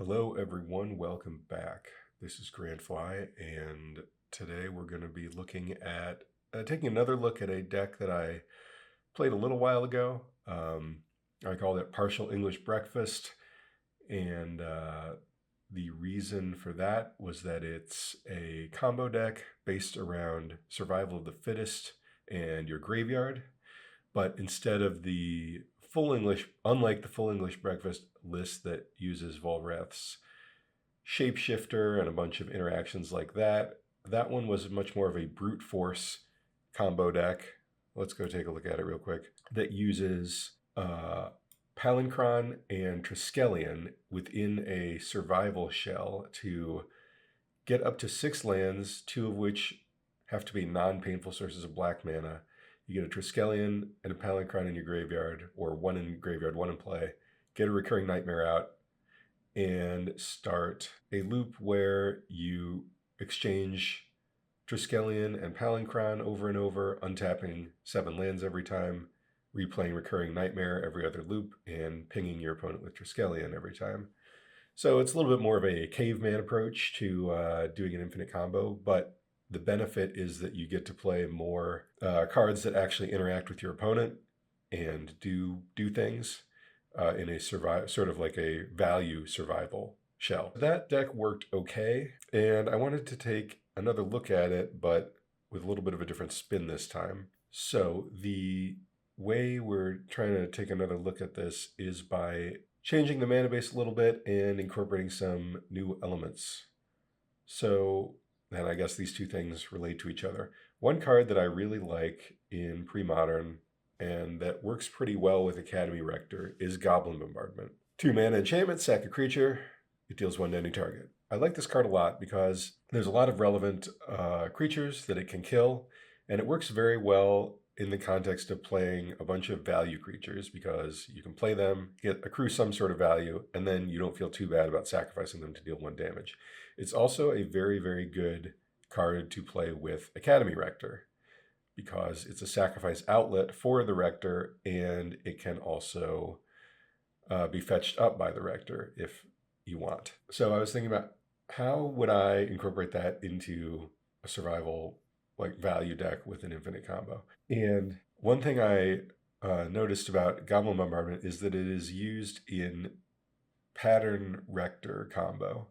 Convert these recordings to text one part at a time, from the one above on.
Hello everyone, welcome back. This is Grantfly, and today we're going to be looking at taking another look at a deck that I played a little while ago. I called it Partial English Breakfast, and the reason for that was that it's a combo deck based around survival of the fittest and your graveyard, but instead of the full English, unlike the full English breakfast list that uses Volrath's Shapeshifter and a bunch of interactions like that, that one was much more of a brute force combo deck. Let's go take a look at it real quick. That uses Palinchron and Triskelion within a survival shell to get up to 6 lands, 2 of which have to be non-painful sources of black mana. You get a Triskelion and a Palinchron in your graveyard, or 1 in graveyard, 1 in play. Get a Recurring Nightmare out, and start a loop where you exchange Triskelion and Palinchron over and over, untapping 7 lands every time, replaying Recurring Nightmare every other loop, and pinging your opponent with Triskelion every time. So it's a little bit more of a caveman approach to doing an infinite combo, but the benefit is that you get to play more cards that actually interact with your opponent and do things in a sort of like a value survival shell. That deck worked okay, and I wanted to take another look at it, but with a little bit of a different spin this time. So the way we're trying to take another look at this is by changing the mana base a little bit and incorporating some new elements. So then I guess these two things relate to each other. One card that I really like in Premodern and that works pretty well with Academy Rector is Goblin Bombardment. 2 mana enchantment, sack a creature, it deals 1 to any target. I like this card a lot because there's a lot of relevant creatures that it can kill, and it works very well in the context of playing a bunch of value creatures because you can play them, accrue some sort of value, and then you don't feel too bad about sacrificing them to deal 1 damage. It's also a very, very good card to play with Academy Rector because it's a sacrifice outlet for the Rector, and it can also be fetched up by the Rector if you want. So I was thinking about how would I incorporate that into a survival like value deck with an infinite combo. And one thing I noticed about Goblin Bombardment is that it is used in Pattern Rector combo.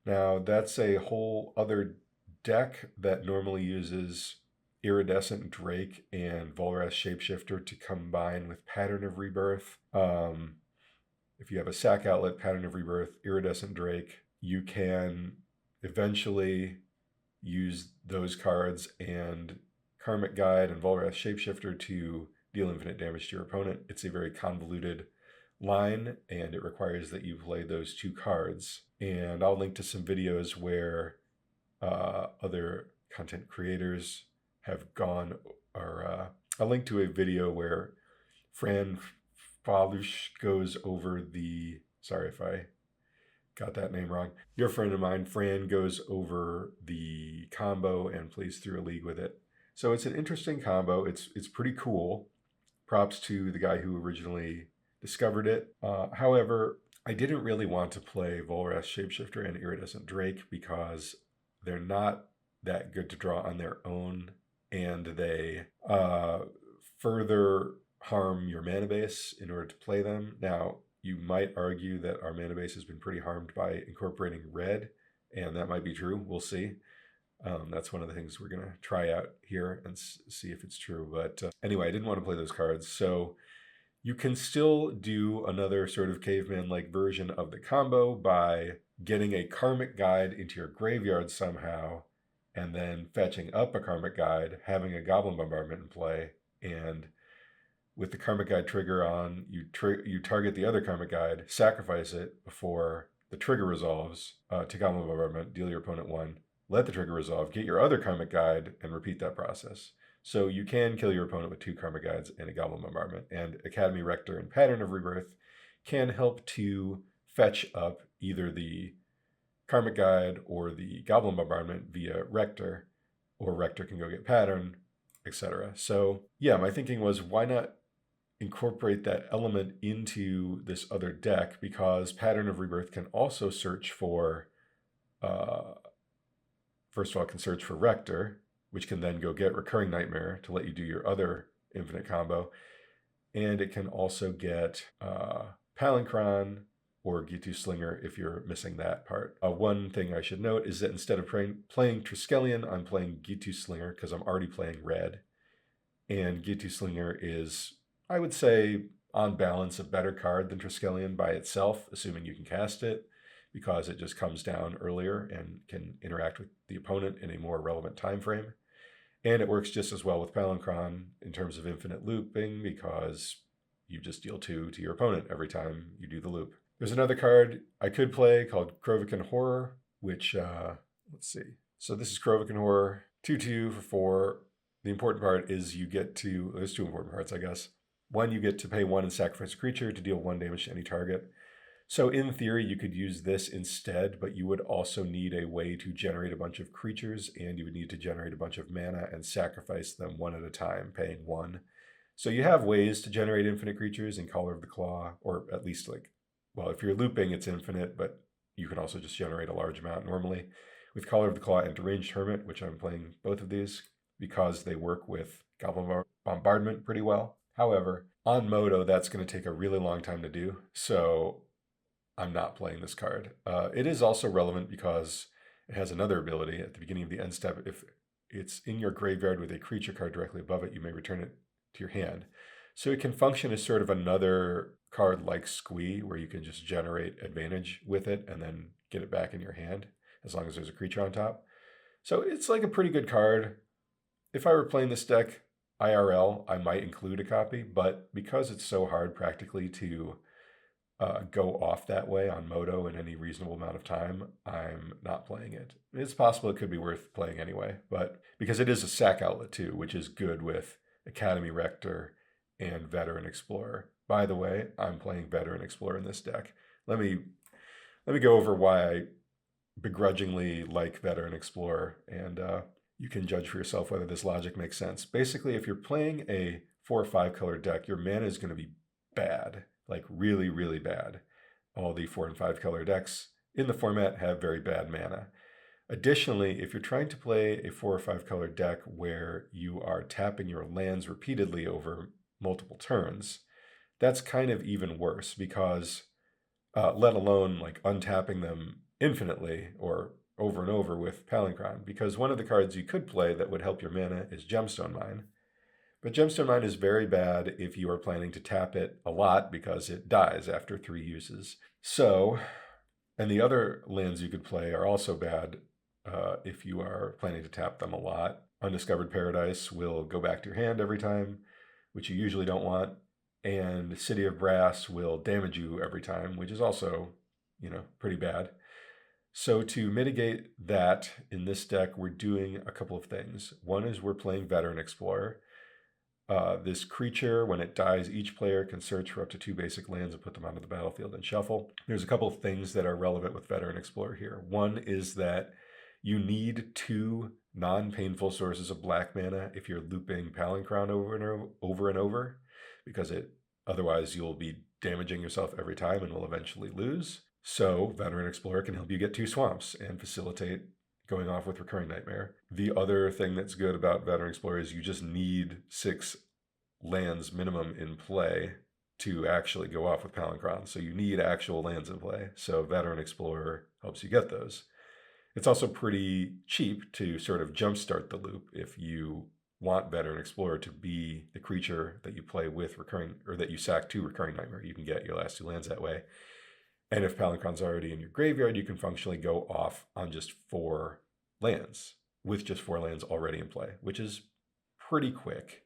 Now that's a whole other deck that normally uses Iridescent Drake and Volrath's Shapeshifter to combine with Pattern of Rebirth. If you have a sack outlet, Pattern of Rebirth, Iridescent Drake, you can eventually use those cards and Karmic Guide and Volrath's Shapeshifter to deal infinite damage to your opponent. It's a very convoluted line, and it requires that you play those 2 cards. And I'll link to some videos where other content creators have gone, or I'll link to a video where Fran Falush goes over the, sorry if I got that name wrong. Your friend of mine, Fran, goes over the combo and plays through a league with it. So it's an interesting combo. It's pretty cool. Props to the guy who originally discovered it. However, I didn't really want to play Volrath's Shapeshifter and Iridescent Drake because they're not that good to draw on their own, and they further harm your mana base in order to play them. Now, you might argue that our mana base has been pretty harmed by incorporating red, and that might be true. We'll see. That's one of the things we're going to try out here and see if it's true. But anyway, I didn't want to play those cards. So you can still do another sort of caveman-like version of the combo by getting a Karmic Guide into your graveyard somehow, and then fetching up a Karmic Guide, having a Goblin Bombardment in play, and with the Karmic Guide trigger on, you target the other Karmic Guide, sacrifice it before the trigger resolves to Goblin Bombardment, deal your opponent 1, let the trigger resolve, get your other Karmic Guide, and repeat that process. So you can kill your opponent with 2 Karmic Guides and a Goblin Bombardment, and Academy Rector and Pattern of Rebirth can help to fetch up either the Karmic Guide or the Goblin Bombardment via Rector, or Rector can go get Pattern, etc. So yeah, my thinking was, why not incorporate that element into this other deck, because Pattern of Rebirth can also search for, first of all, it can search for Rector, which can then go get Recurring Nightmare to let you do your other infinite combo. And it can also get Palinchron or Ghitu Slinger if you're missing that part. One thing I should note is that instead of playing Triskelion, I'm playing Ghitu Slinger because I'm already playing red. And Ghitu Slinger is, I would say, on balance, a better card than Triskelion by itself, assuming you can cast it, because it just comes down earlier and can interact with the opponent in a more relevant time frame. And it works just as well with Palinchron in terms of infinite looping, because you just deal 2 to your opponent every time you do the loop. There's another card I could play called Krovikan Horror, which, let's see. So this is Krovikan Horror, 2/2 for 4. The important part is you get to, there's 2 important parts, I guess. One, you get to pay 1 and sacrifice a creature to deal 1 damage to any target. So in theory, you could use this instead, but you would also need a way to generate a bunch of creatures, and you would need to generate a bunch of mana and sacrifice them 1 at a time, paying 1. So you have ways to generate infinite creatures in Caller of the Claw, or at least like, well, if you're looping, it's infinite, but you can also just generate a large amount normally. With Caller of the Claw and Deranged Hermit, which I'm playing both of these, because they work with Goblin Bombardment pretty well. However, on Moto, that's going to take a really long time to do, so I'm not playing this card. It is also relevant because it has another ability at the beginning of the end step. If it's in your graveyard with a creature card directly above it, you may return it to your hand. So it can function as sort of another card like Squee, where you can just generate advantage with it and then get it back in your hand, as long as there's a creature on top. So it's like a pretty good card. If I were playing this deck IRL, I might include a copy, but because it's so hard practically to go off that way on Moto in any reasonable amount of time, I'm not playing it. It's possible it could be worth playing anyway, but because it is a sack outlet too, which is good with Academy Rector and Veteran Explorer. By the way, I'm playing Veteran Explorer in this deck. Let me go over why I begrudgingly like Veteran Explorer, and you can judge for yourself whether this logic makes sense. Basically, if you're playing a 4 or 5 color deck, your mana is going to be bad, like really, really bad. All the 4 and 5 color decks in the format have very bad mana. Additionally, if you're trying to play a 4 or 5 color deck where you are tapping your lands repeatedly over multiple turns, that's kind of even worse, because let alone like untapping them infinitely or over and over with Palinchron, because one of the cards you could play that would help your mana is Gemstone Mine. But Gemstone Mine is very bad if you are planning to tap it a lot, because it dies after 3 uses. So, and the other lands you could play are also bad if you are planning to tap them a lot. Undiscovered Paradise will go back to your hand every time, which you usually don't want. And City of Brass will damage you every time, which is also, pretty bad. So to mitigate that, in this deck, we're doing a couple of things. One is we're playing Veteran Explorer. This creature, when it dies, each player can search for up to 2 basic lands and put them onto the battlefield and shuffle. There's a couple of things that are relevant with Veteran Explorer here. One is that you need 2 non-painful sources of black mana if you're looping Palinchron over and over, because otherwise you'll be damaging yourself every time and will eventually lose. So Veteran Explorer can help you get 2 swamps and facilitate going off with Recurring Nightmare. The other thing that's good about Veteran Explorer is you just need 6 lands minimum in play to actually go off with Palinchron. So you need actual lands in play. So Veteran Explorer helps you get those. It's also pretty cheap to sort of jumpstart the loop if you want Veteran Explorer to be the creature that you play with recurring, or that you sack to Recurring Nightmare. You can get your last 2 lands that way. And if Palinchron's already in your graveyard, you can functionally go off on just 4 lands, with just 4 lands already in play, which is pretty quick.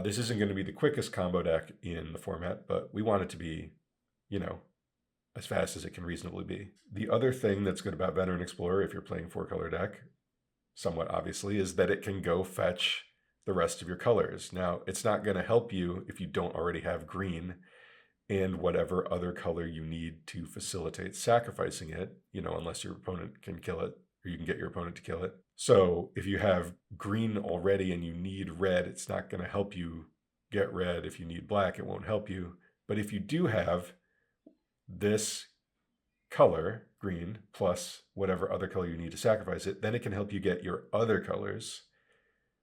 This isn't going to be the quickest combo deck in the format, but we want it to be, as fast as it can reasonably be. The other thing that's good about Veteran Explorer, if you're playing 4-color deck, somewhat obviously, is that it can go fetch the rest of your colors. Now, it's not going to help you if you don't already have green and whatever other color you need to facilitate sacrificing it, unless your opponent can kill it, or you can get your opponent to kill it. So if you have green already and you need red, it's not going to help you get red. If you need black, it won't help you. But if you do have this color, green, plus whatever other color you need to sacrifice it, then it can help you get your other colors,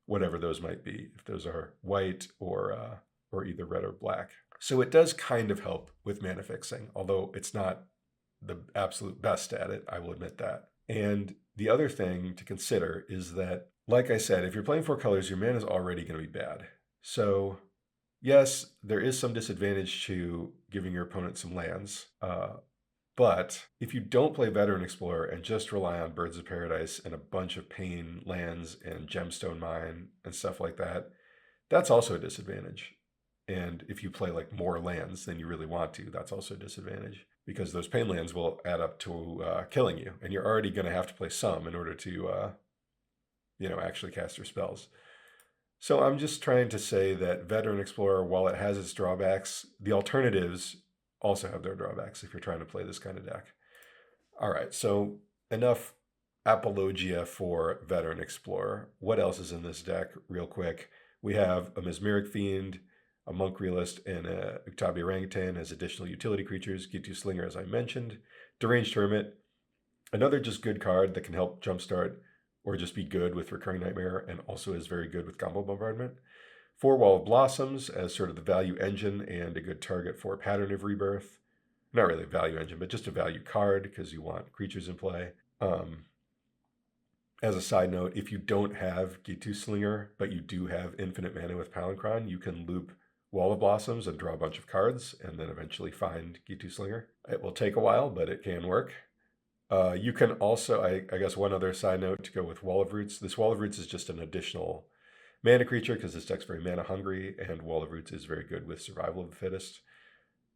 whatever those might be, if those are white or either red or black. So it does kind of help with mana fixing, although it's not the absolute best at it, I will admit that. And the other thing to consider is that, like I said, if you're playing 4 colors, your mana is already going to be bad. So yes, there is some disadvantage to giving your opponent some lands, but if you don't play Veteran Explorer and just rely on Birds of Paradise and a bunch of pain lands and Gemstone Mine and stuff like that, that's also a disadvantage. And if you play like more lands than you really want to, that's also a disadvantage, because those pain lands will add up to killing you, and you're already going to have to play some in order to, actually cast your spells. So I'm just trying to say that Veteran Explorer, while it has its drawbacks, the alternatives also have their drawbacks if you're trying to play this kind of deck. All right, so enough apologia for Veteran Explorer. What else is in this deck real quick? We have a Mesmeric Fiend, a Monk Realist, and a Uktabi Orangutan as additional utility creatures. Ghitu Slinger, as I mentioned. Deranged Hermit, another just good card that can help jumpstart or just be good with Recurring Nightmare, and also is very good with Goblin Bombardment. 4 Wall of Blossoms as sort of the value engine and a good target for Pattern of Rebirth. Not really a value engine, but just a value card because you want creatures in play. As a side note, if you don't have Ghitu Slinger, but you do have infinite mana with Palinchron, you can loop Wall of Blossoms and draw a bunch of cards and then eventually find Ghitu Slinger. It will take a while, but it can work. You can also, I guess one other side note to go with Wall of Roots. This Wall of Roots is just an additional mana creature because this deck's very mana hungry, and Wall of Roots is very good with Survival of the Fittest.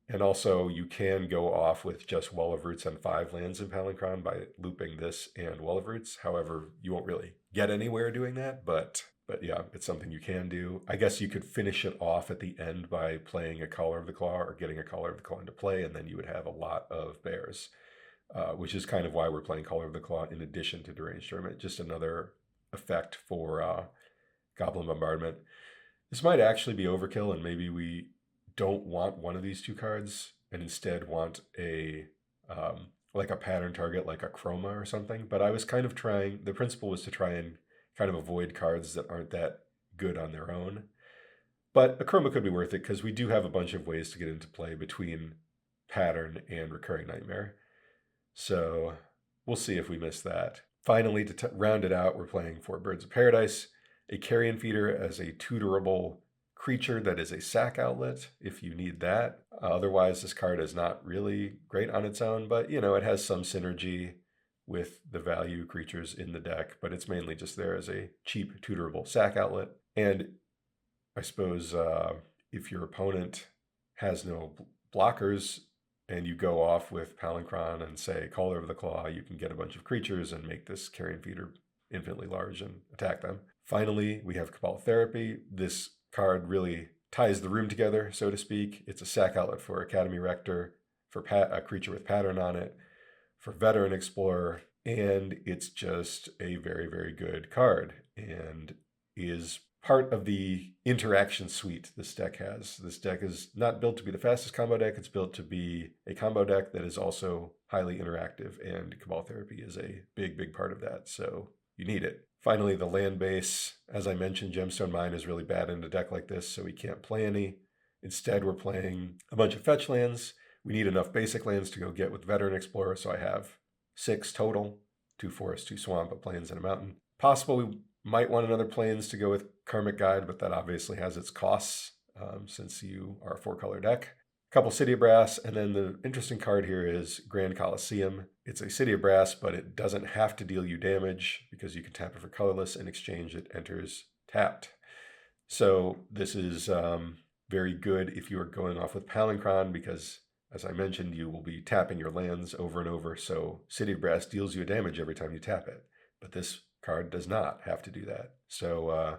And also you can go off with just Wall of Roots on 5 lands in Palinchron by looping this and Wall of Roots. However, you won't really get anywhere doing that, but yeah, it's something you can do. I guess you could finish it off at the end by playing a Caller of the Claw or getting a Caller of the Claw into play, and then you would have a lot of bears, which is kind of why we're playing Caller of the Claw in addition to Deranged Hermit. Just another effect for Goblin Bombardment. This might actually be overkill, and maybe we don't want one of these 2 cards and instead want a like a pattern target like a Chroma or something. But I was kind of trying, the principle was to try and kind of avoid cards that aren't that good on their own. But a Chroma could be worth it because we do have a bunch of ways to get into play between Pattern and Recurring Nightmare. So we'll see if we miss that. Finally, to round it out, we're playing 4 Birds of Paradise, a Carrion Feeder as a tutorable creature that is a sack outlet if you need that. Otherwise, this card is not really great on its own, but it has some synergy with the value creatures in the deck, but it's mainly just there as a cheap tutorable sack outlet. And I suppose if your opponent has no blockers and you go off with Palinchron and say Caller of the Claw, you can get a bunch of creatures and make this Carrion Feeder infinitely large and attack them. Finally, we have Cabal Therapy. This card really ties the room together, so to speak. It's a sack outlet for Academy Rector, for a creature with pattern on it, for Veteran Explorer, and it's just a very, very good card and is part of the interaction suite this deck has. This deck is not built to be the fastest combo deck. It's built to be a combo deck that is also highly interactive, and Cabal Therapy is a big, big part of that, so you need it. Finally, the land base. As I mentioned, Gemstone Mine is really bad in a deck like this, so we can't play any. Instead, we're playing a bunch of fetch lands. We need enough basic lands to go get with Veteran Explorer, so I have 6 total, 2 forests, 2 swamp, a plains, and a mountain. Possible we might want another plains to go with Karmic Guide, but that obviously has its costs since you are a 4-color deck. A couple City of Brass, and then the interesting card here is Grand Coliseum. It's a City of Brass, but it doesn't have to deal you damage because you can tap it for colorless. In exchange, it enters tapped. So this is very good if you are going off with Palinchron because, as I mentioned, you will be tapping your lands over and over. So City of Brass deals you a damage every time you tap it. But this card does not have to do that. So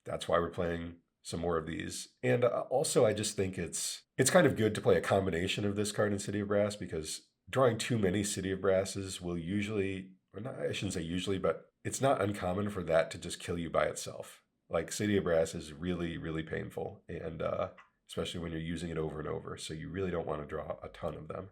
that's why we're playing some more of these. And also, I just think it's kind of good to play a combination of this card and City of Brass because drawing too many City of Brasses will usually, or not, I shouldn't say usually, but it's not uncommon for that to just kill you by itself. Like City of Brass is really, really painful, and especially when you're using it over and over. So you really don't want to draw a ton of them.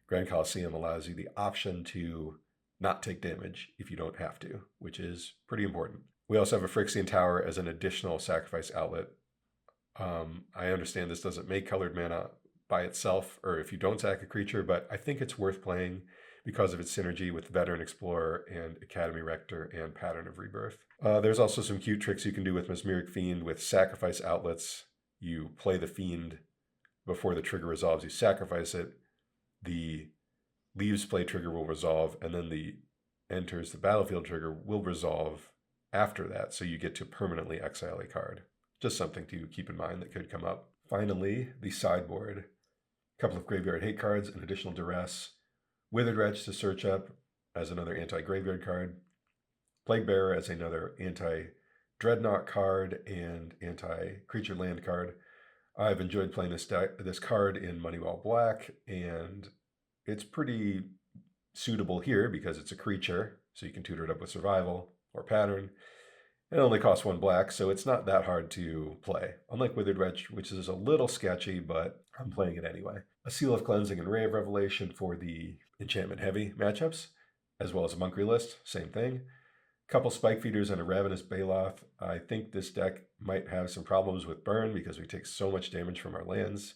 Grand Coliseum allows you the option to not take damage if you don't have to, which is pretty important. We also have a Phyrexian Tower as an additional sacrifice outlet. I understand this doesn't make colored mana by itself, or if you don't sack a creature, but I think it's worth playing because of its synergy with Veteran Explorer and Academy Rector and Pattern of Rebirth. There's also some cute tricks you can do with Mesmeric Fiend with sacrifice outlets. You play the Fiend before the trigger resolves, you sacrifice it, the Leaves play trigger will resolve, and then the enters the battlefield trigger will resolve after that, so you get to permanently exile a card. Just something to keep in mind that could come up. Finally, the sideboard. A couple of graveyard hate cards, an additional duress, Withered Wretch to search up as another anti-graveyard card, Plague Bearer as another anti-Dreadnought card and anti-creature land card. I've enjoyed playing this card in Moneyball Black, and it's pretty suitable here because it's a creature, so you can tutor it up with Survival or Pattern. It only costs 1 black, so it's not that hard to play. Unlike Withered Wretch, which is a little sketchy, but I'm playing it anyway. A Seal of Cleansing and Ray of Revelation for the enchantment-heavy matchups, as well as a Monk Realist, same thing. Couple Spike Feeders and a Ravenous Baloth. I think this deck might have some problems with burn because we take so much damage from our lands.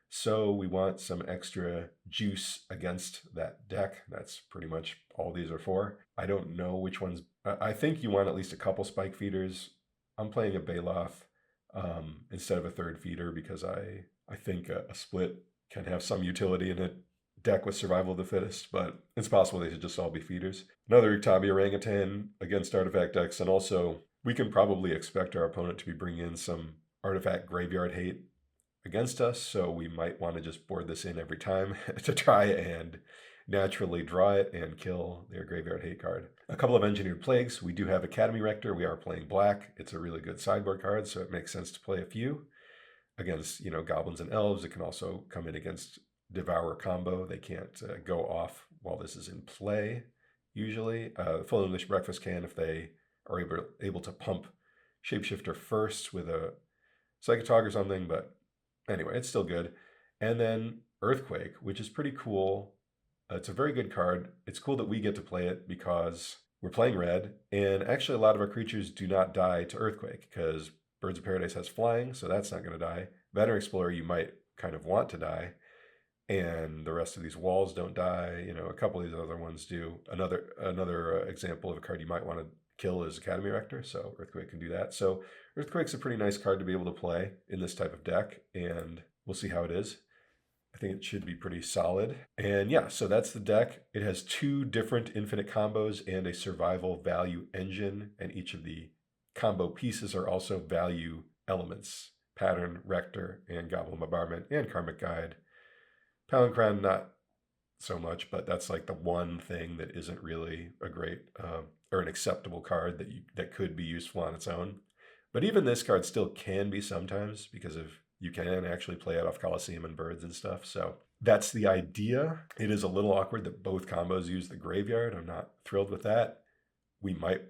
So we want some extra juice against that deck. That's pretty much all these are for. I don't know which ones. I think you want at least a couple Spike Feeders. I'm playing a Baloth instead of a third feeder because I think a split can have some utility in a deck with Survival of the Fittest, but it's possible they should just all be feeders. Another Uktabi Orangutan against artifact decks, and also we can probably expect our opponent to be bringing in some artifact graveyard hate against us, so we might want to just board this in every time to try and naturally draw it and kill their graveyard hate card. A couple of Engineered Plagues. We do have Academy Rector. We are playing black. It's a really good sideboard card, so it makes sense to play a few against, goblins and elves. It can also come in against Devour combo. They can't go off while this is in play, usually. Full English Breakfast can if they are able to pump Shapeshifter first with a Psychotog or something, but anyway, it's still good. And then Earthquake, which is pretty cool. It's a very good card. It's cool that we get to play it because we're playing red, and actually a lot of our creatures do not die to Earthquake because Birds of Paradise has flying, so that's not going to die. Veteran Explorer, you might kind of want to die, and the rest of these walls don't die. A couple of these other ones do. Another example of a card you might want to kill is Academy Rector, so Earthquake can do that. So Earthquake's a pretty nice card to be able to play in this type of deck, and we'll see how it is. I think it should be pretty solid. And yeah, so that's the deck. It has 2 different infinite combos and a survival value engine, and each of the combo pieces are also value elements. Pattern, Rector, and Goblin Bombardment, and Karmic Guide. Palinchron, not so much, but that's like the one thing that isn't really a great or an acceptable card that could be useful on its own. But even this card still can be sometimes because you can actually play it off Coliseum and birds and stuff. So that's the idea. It is a little awkward that both combos use the graveyard. I'm not thrilled with that. We might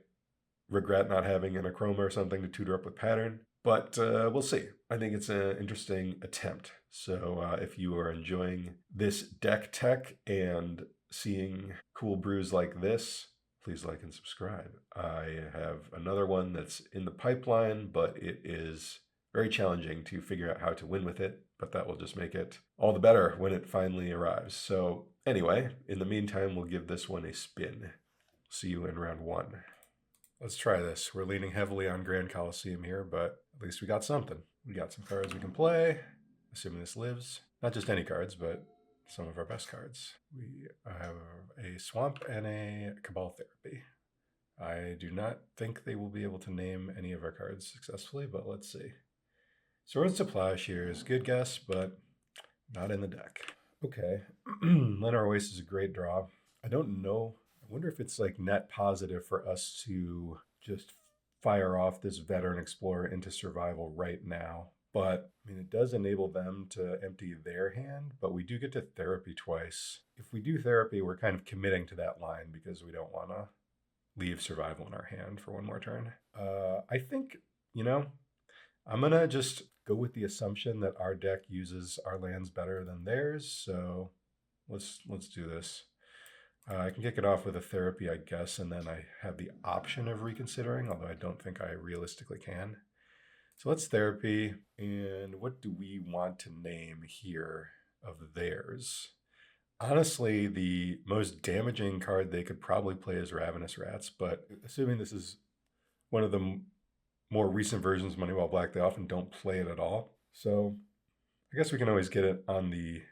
regret not having an Achroma or something to tutor up with Pattern, but we'll see. I think it's an interesting attempt. So if you are enjoying this deck tech and seeing cool brews like this, please like and subscribe. I have another one that's in the pipeline, but it is very challenging to figure out how to win with it, but that will just make it all the better when it finally arrives. So anyway, in the meantime, we'll give this one a spin. See you in round 1. Let's try this. We're leaning heavily on Grand Coliseum here, but at least we got something. We got some cards we can play, assuming this lives. Not just any cards, but some of our best cards. We have a Swamp and a Cabal Therapy. I do not think they will be able to name any of our cards successfully, but let's see. Swords to Plowshares, good guess, but not in the deck. Okay, Llanowar Wastes is a great draw. I don't know. I wonder if it's like net positive for us to just fire off this Veteran Explorer into survival right now. But, I mean, it does enable them to empty their hand, but we do get to Therapy twice. If we do Therapy, we're kind of committing to that line because we don't want to leave survival in our hand for one more turn. I think you know, I'm gonna just go with the assumption that our deck uses our lands better than theirs. So let's do this. I can kick it off with a therapy, I guess, and then I have the option of reconsidering, although I don't think I realistically can. So let's therapy. And what do we want to name here of theirs? Honestly, the most damaging card they could probably play is Ravenous Rats, but assuming this is one of the more recent versions of Moneyball Black, they often don't play it at all. So I guess we can always get it on the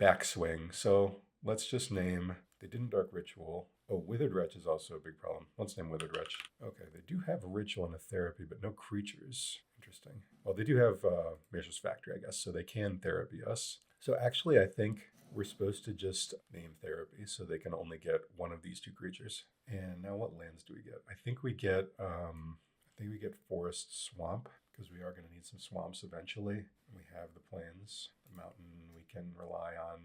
backswing. So let's just name, they didn't Dark Ritual. Oh, Withered Wretch is also a big problem. Let's name Withered Wretch. Okay, they do have a Ritual and a Therapy, but no creatures. Interesting. Well, they do have Mayor's Factory, I guess, so they can therapy us. So actually, I think we're supposed to just name Therapy so they can only get one of these two creatures. And now what lands do we get? I think we get Forest Swamp, because we are going to need some swamps eventually. We have the plains, the mountain we can rely on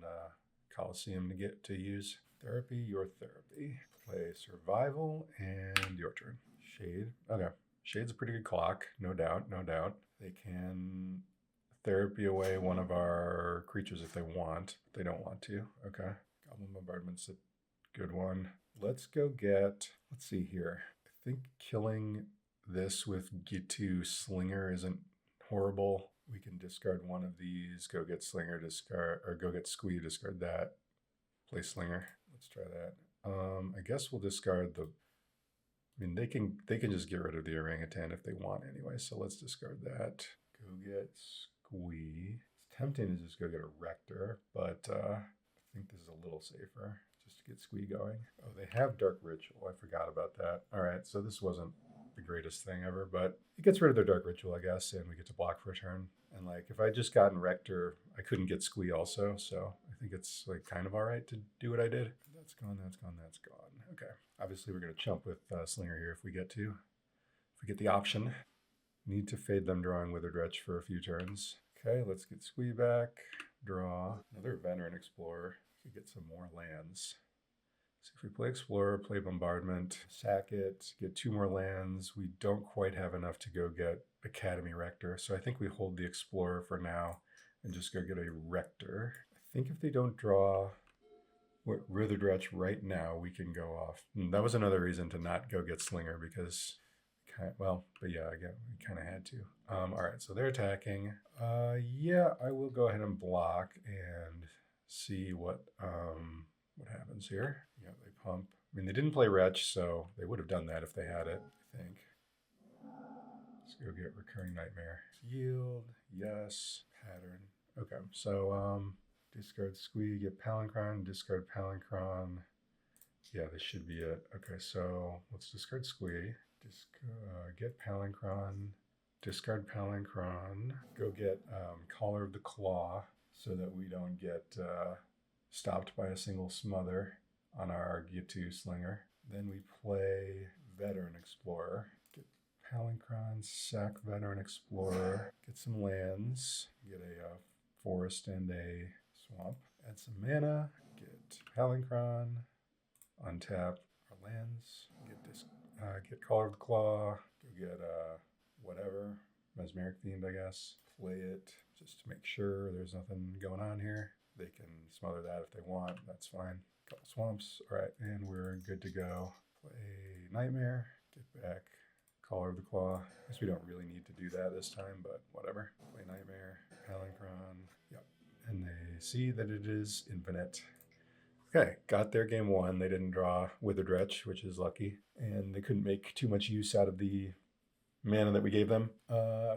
Coliseum to use. Therapy, your therapy. Play Survival, and your turn. Shade. Okay. Shade's a pretty good clock, no doubt, no doubt. They can therapy away one of our creatures if they want. They don't want to. Okay. Goblin Bombardment's a good one. Let's go get, let's see here. I think killing this with Ghitu Slinger isn't horrible. We can discard one of these, go get Slinger, discard, or go get Squee, discard that. Play Slinger. Let's try that. I guess we'll discard the, I mean, they can just get rid of the orangutan if they want anyway, so let's discard that. Go get Squee. It's tempting to just go get a Rector, but I think this is a little safer just to get Squee going. Oh, they have Dark Ritual. I forgot about that. All right, so this wasn't the greatest thing ever, but it gets rid of their Dark Ritual, I guess, and we get to block for a turn. And like, if I just gotten Rector, I couldn't get Squee also, so I think it's like kind of all right to do what I did. That's gone, that's gone, that's gone. Okay, obviously we're gonna chump with Slinger here if we get to. If we get the option. Need to fade them drawing Withered Wretch for a few turns. Okay, let's get Squee back. Draw another Veteran Explorer. We could get some more lands. So if we play Explorer, play Bombardment, sack it, get 2 more lands, we don't quite have enough to go get Academy Rector. So I think we hold the Explorer for now and just go get a Rector. I think if they don't draw Withered Wretch right now, we can go off. And that was another reason to not go get Slinger because, well, but yeah, again, we kind of had to. All right, so they're attacking. Yeah, I will go ahead and block and see what happens here. Yeah, they pump. I mean, they didn't play Wretch, so they would have done that if they had it, I think. Let's go get Recurring Nightmare. Yield, yes, Pattern. Okay, so discard Squee, get Palinchron, discard Palinchron. Yeah, this should be it. Okay, so let's discard Squee, get Palinchron, discard Palinchron, go get Collar of the Claw so that we don't get stopped by a single smother on our Ghitu Slinger. Then we play Veteran Explorer, get Palinchron, sack Veteran Explorer, get some lands, get a forest and a swamp, add some mana, get Palinchron, untap our lands, get Collar of the Claw, go get whatever, Mesmeric Fiend, I guess, play it just to make sure there's nothing going on here. They can smother that if they want, that's fine. Couple swamps, all right, and we're good to go. Play Nightmare, get back Collar of the Claw. I guess we don't really need to do that this time, but whatever. Play Nightmare, Palinchron, yep. And they see that it is infinite. Okay, got their game 1. They didn't draw Withered Wretch, which is lucky, and they couldn't make too much use out of the mana that we gave them.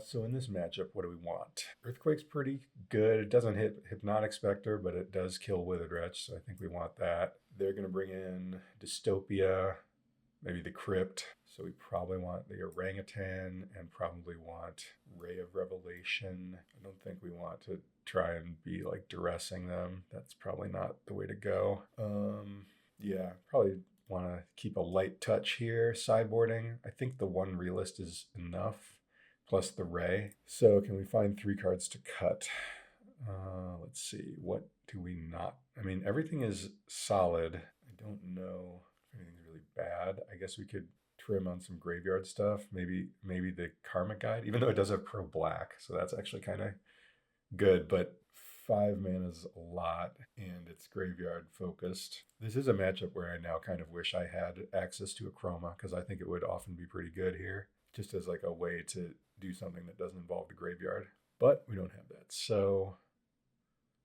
So in this matchup, what do we want? Earthquake's pretty good. It doesn't hit Hypnotic Spectre, but it does kill Withered Wretch, so I think we want that. They're going to bring in Dystopia, maybe the Crypt, so we probably want the Orangutan and probably want Ray of Revelation. I don't think we want to try and be like duressing them. That's probably not the way to go. Yeah, probably want to keep a light touch here. Sideboarding, I think the 1 realist is enough, plus the Ray. So can we find 3 cards to cut? Let's see, what do we not? I mean, everything is solid. I don't know if anything's really bad. I guess we could trim on some graveyard stuff. Maybe the Karmic Guide, even though it does have pro black, so that's actually kind of good, but 5 mana is a lot, and it's graveyard focused. This is a matchup where I now kind of wish I had access to a chroma, because I think it would often be pretty good here, just as like a way to do something that doesn't involve the graveyard. But we don't have that, so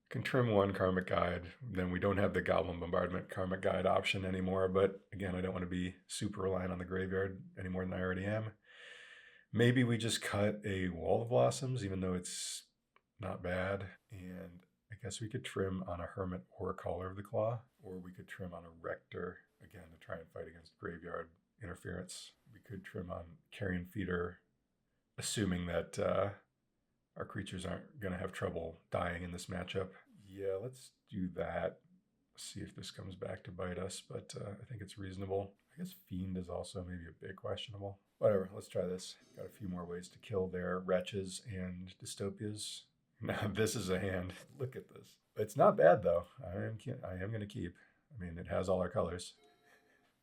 can trim one Karmic Guide. Then we don't have the Goblin Bombardment Karmic Guide option anymore, but again, I don't want to be super reliant on the graveyard any more than I already am. Maybe we just cut a Wall of Blossoms, even though it's not bad, and I guess we could trim on a Hermit or a Caller of the Claw, or we could trim on a Rector, again, to try and fight against graveyard interference. We could trim on Carrion Feeder, assuming that our creatures aren't going to have trouble dying in this matchup. Yeah, let's do that. See if this comes back to bite us, but I think it's reasonable. I guess Fiend is also maybe a bit questionable. Whatever, let's try this. Got a few more ways to kill their Wretches and Dystopias. Now this is a hand. Look at this. It's not bad though. I am going to keep. I mean, it has all our colors,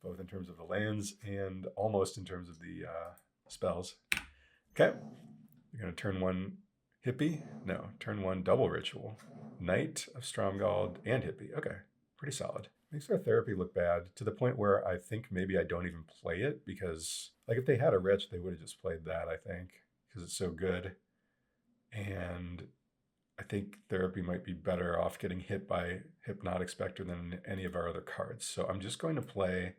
both in terms of the lands and almost in terms of the spells. Okay, we're going to turn one Hippie? No, turn one double Ritual. Knight of Stromgald and Hippie. Okay, pretty solid. Makes our therapy look bad to the point where I think maybe I don't even play it, because like if they had a Wretch, they would have just played that, I think, because it's so good. And I think therapy might be better off getting hit by Hypnotic Spectre than any of our other cards. So I'm just going to play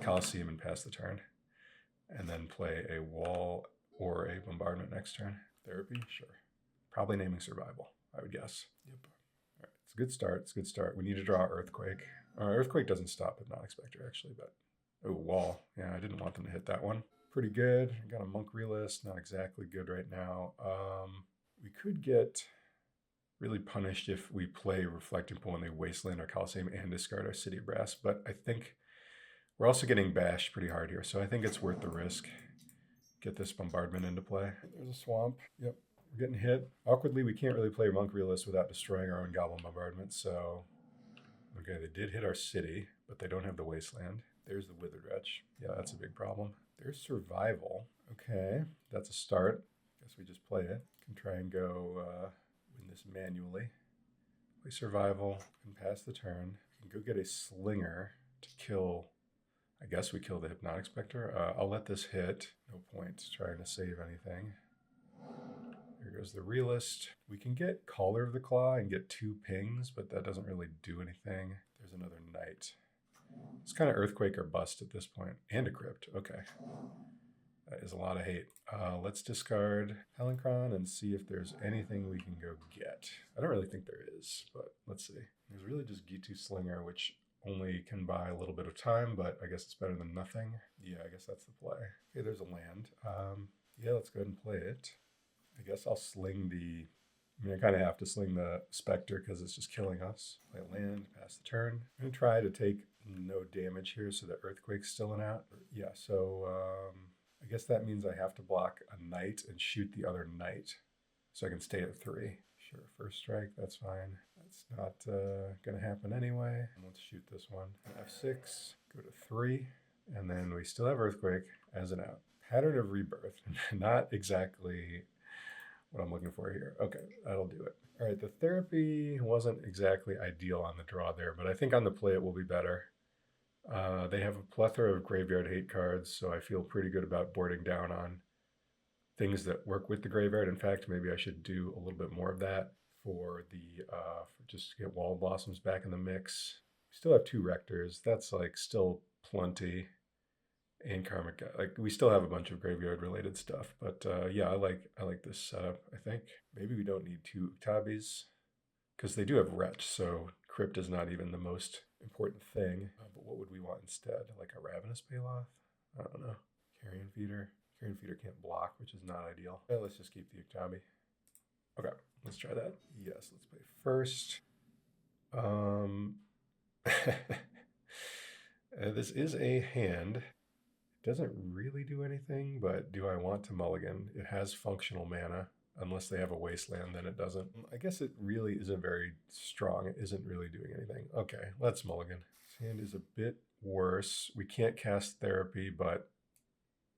Coliseum and pass the turn, and then play a Wall or a Bombardment next turn. Therapy? Sure. Probably naming Survival, I would guess. Yep. All right, it's a good start. It's a good start. We need to draw Earthquake. Earthquake doesn't stop Hypnotic Spectre, actually, but... Oh, Wall. Yeah, I didn't want them to hit that one. Pretty good. I got a Monk Realist. Not exactly good right now. We could get really punished if we play Reflecting Pool and they Wasteland our Coliseum and discard our City of Brass, but I think we're also getting bashed pretty hard here, so I think it's worth the risk. Get this Bombardment into play. There's a Swamp. Yep. We're getting hit. Awkwardly, we can't really play Monk Realist without destroying our own Goblin Bombardment, so... Okay, they did hit our city, but they don't have the Wasteland. There's the Withered Wretch. Yeah, that's a big problem. There's Survival. Okay, that's a start. Guess we just play it. Can try and go win this manually. Play Survival and pass the turn. We can go get a Slinger to kill... I guess we kill the Hypnotic Spectre. I'll let this hit. No point trying to save anything. Here goes the Realist. We can get Caller of the Claw and get 2 pings, but that doesn't really do anything. There's another Knight. It's kind of Earthquake or bust at this point. And a Crypt. Okay. That is a lot of hate. Let's discard Palinchron and see if there's anything we can go get. I don't really think there is, but let's see. There's really just Ghitu Slinger, which only can buy a little bit of time, but I guess it's better than nothing. Yeah, I guess that's the play. Okay, there's a land. Yeah, let's go ahead and play it. I guess I'll sling the... I mean, I kind of have to sling the Spectre because it's just killing us. Play a land, pass the turn. I'm going to try to take no damage here so that Earthquake's still an out. Yeah, so I guess that means I have to block a Knight and shoot the other Knight so I can stay at 3. Sure, first strike, that's fine. That's not going to happen anyway. Let's shoot this one. F6, go to 3, and then we still have Earthquake as an out. Pattern of Rebirth, not exactly what I'm looking for here. Okay, that'll do it. All right, the therapy wasn't exactly ideal on the draw there, but I think on the play it will be better. They have a plethora of graveyard hate cards, so I feel pretty good about boarding down on things that work with the graveyard. In fact, maybe I should do a little bit more of that for the just to get Wall of Blossoms back in the mix. We still have 2 Rectors. That's like still plenty. And Karmic, like we still have a bunch of graveyard related stuff, but yeah, I like this setup. I think maybe we don't need 2 Uktabis because they do have Wretch, so Crypt is not even the most important thing. But what would we want instead? Like a Ravenous Baloth? I don't know. Carrion Feeder. Carrion Feeder can't block, which is not ideal. Okay, let's just keep the Uktabi. Okay, let's try that. Yes, let's play first. This is a hand. Doesn't really do anything, but do I want to mulligan? It has functional mana. Unless they have a Wasteland, then it doesn't. I guess it really isn't very strong. It isn't really doing anything. Okay, let's mulligan. This hand is a bit worse. We can't cast Therapy, but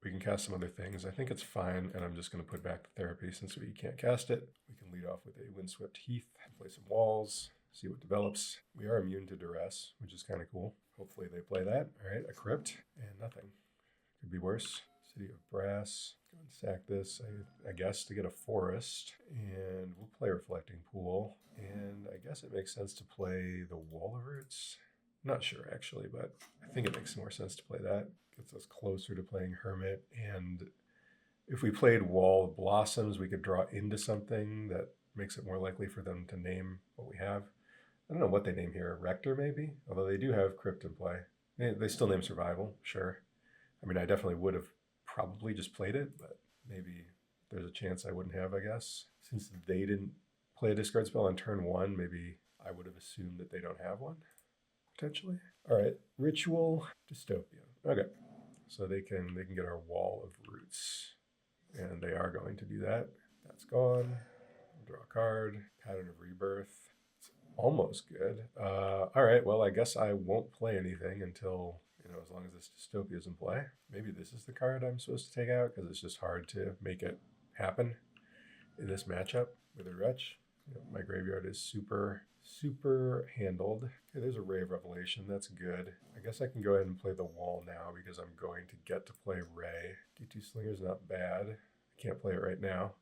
We can cast some other things. I think it's fine, and I'm just going to put back the therapy since we can't cast it. We can lead off with a Windswept Heath, play some walls, see what develops. We are immune to duress, which is kind of cool. Hopefully they play that. All right, a crypt and nothing. Could be worse. City of Brass. Go and sack this, I guess, to get a forest. And we'll play Reflecting Pool. And I guess it makes sense to play the Wall of Roots. I'm not sure, actually, but I think it makes more sense to play that. Gets us closer to playing Hermit. And if we played Wall of Blossoms, we could draw into something that makes it more likely for them to name what we have. I don't know what they name here. Rector, maybe? Although they do have Crypt in play. They still name Survival, sure. I mean, I definitely would have probably just played it, but maybe there's a chance I wouldn't have, I guess. Since they didn't play a discard spell on turn 1, maybe I would have assumed that they don't have one, potentially. All right, Ritual Dystopia. Okay, so they can get our Wall of Roots, and they are going to do that. That's gone. I'll draw a card. Pattern of Rebirth. It's almost good. All right, well, I guess I won't play anything until, as long as this Dystopia is in play. Maybe this is the card I'm supposed to take out because it's just hard to make it happen in this matchup with a Wretch. My graveyard is super handled. Okay, there's a Ray of Revelation. That's good. I guess I can go ahead and play the wall now because I'm going to get to play Ray. Ghitu Slinger is not bad. I can't play it right now.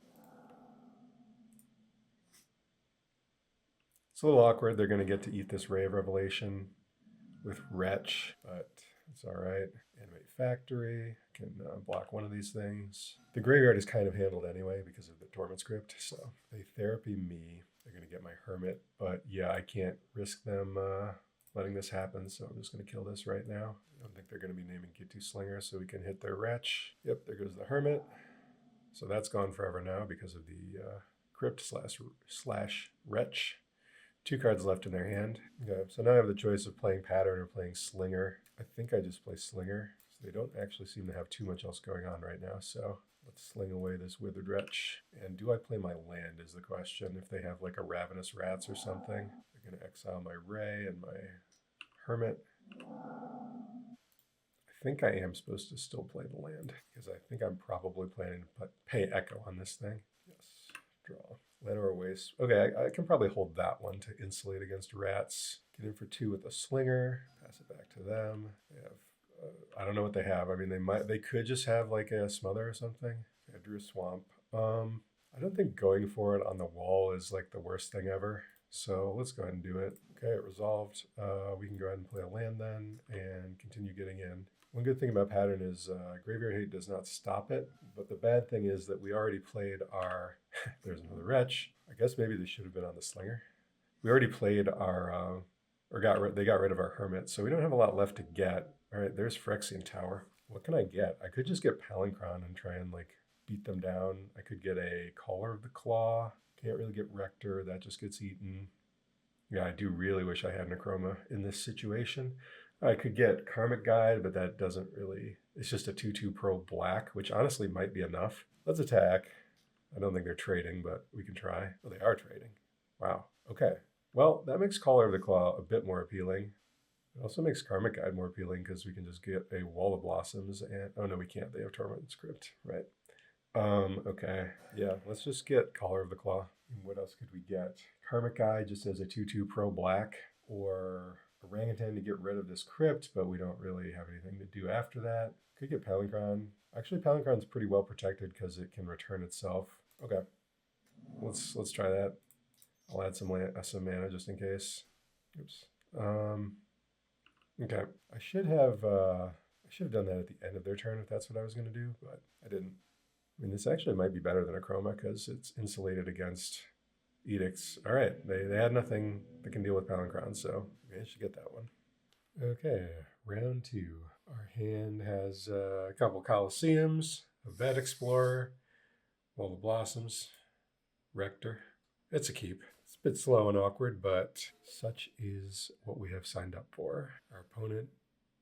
It's a little awkward. They're going to get to eat this Ray of Revelation with Wretch, but it's all right. Animate Factory. I can block one of these things. The graveyard is kind of handled anyway because of the Torment Script, so they therapy me. They're going to get my Hermit, but yeah, I can't risk them letting this happen, so I'm just going to kill this right now. I don't think they're going to be naming Ghitu Slinger, so we can hit their Wretch. Yep, there goes the Hermit. So that's gone forever now because of the Crypt slash Wretch. 2 cards left in their hand. Okay, so now I have the choice of playing Pattern or playing Slinger. I think I just play Slinger. So they don't actually seem to have too much else going on right now, so let's sling away this Withered Wretch. And do I play my land is the question. If they have like a Ravenous Rats or something, they're going to exile my Ray and my Hermit. I think I am supposed to still play the land because I think I'm probably planning to pay Echo on this thing. Yes, draw. Llanowar Wastes. Okay, I can probably hold that one to insulate against rats. Get in for 2 with a Slinger. Pass it back to them. They have, I don't know what they have. I mean, they could just have like a Smother or something. I drew a Swamp. I don't think going for it on the wall is like the worst thing ever. So let's go ahead and do it. Okay, it resolved. We can go ahead and play a land then and continue getting in. One good thing about Pattern is Graveyard Hate does not stop it, but the bad thing is that we already played our, there's another Wretch. I guess maybe they should have been on the Slinger. We already played our, they got rid of our Hermit, so we don't have a lot left to get. All right, there's Phyrexian Tower. What can I get? I could just get Palinchron and try and like beat them down. I could get a Caller of the Claw. Can't really get Rector, that just gets eaten. Yeah, I do really wish I had Necroma in this situation. I could get Karmic Guide, but that doesn't really, it's just a 2/2 pro black, which honestly might be enough. Let's attack. I don't think they're trading, but we can try. Oh, they are trading. Wow. Okay. Well, that makes Caller of the Claw a bit more appealing. It also makes Karmic Guide more appealing because we can just get a Wall of Blossoms and, oh no, we can't. They have Torment Script, right? Okay. Yeah, let's just get Caller of the Claw. What else could we get? Karmic Guide just as a 2/2 pro black, or Orangutan to get rid of this Crypt, but we don't really have anything to do after that. Could get Palinchron. Actually, Palinchron's pretty well protected because it can return itself. Okay, let's try that. I'll add some mana just in case. Oops. Okay, I should have done that at the end of their turn if that's what I was going to do, but I didn't. I mean, this actually might be better than a Chroma because it's insulated against edicts. All right, they had nothing that can deal with Palinchron, so maybe I should get that one. Okay, round 2. Our hand has a couple Coliseums, a Vet Explorer, Wall of Blossoms, Rector. It's a keep. It's a bit slow and awkward, but such is what we have signed up for. Our opponent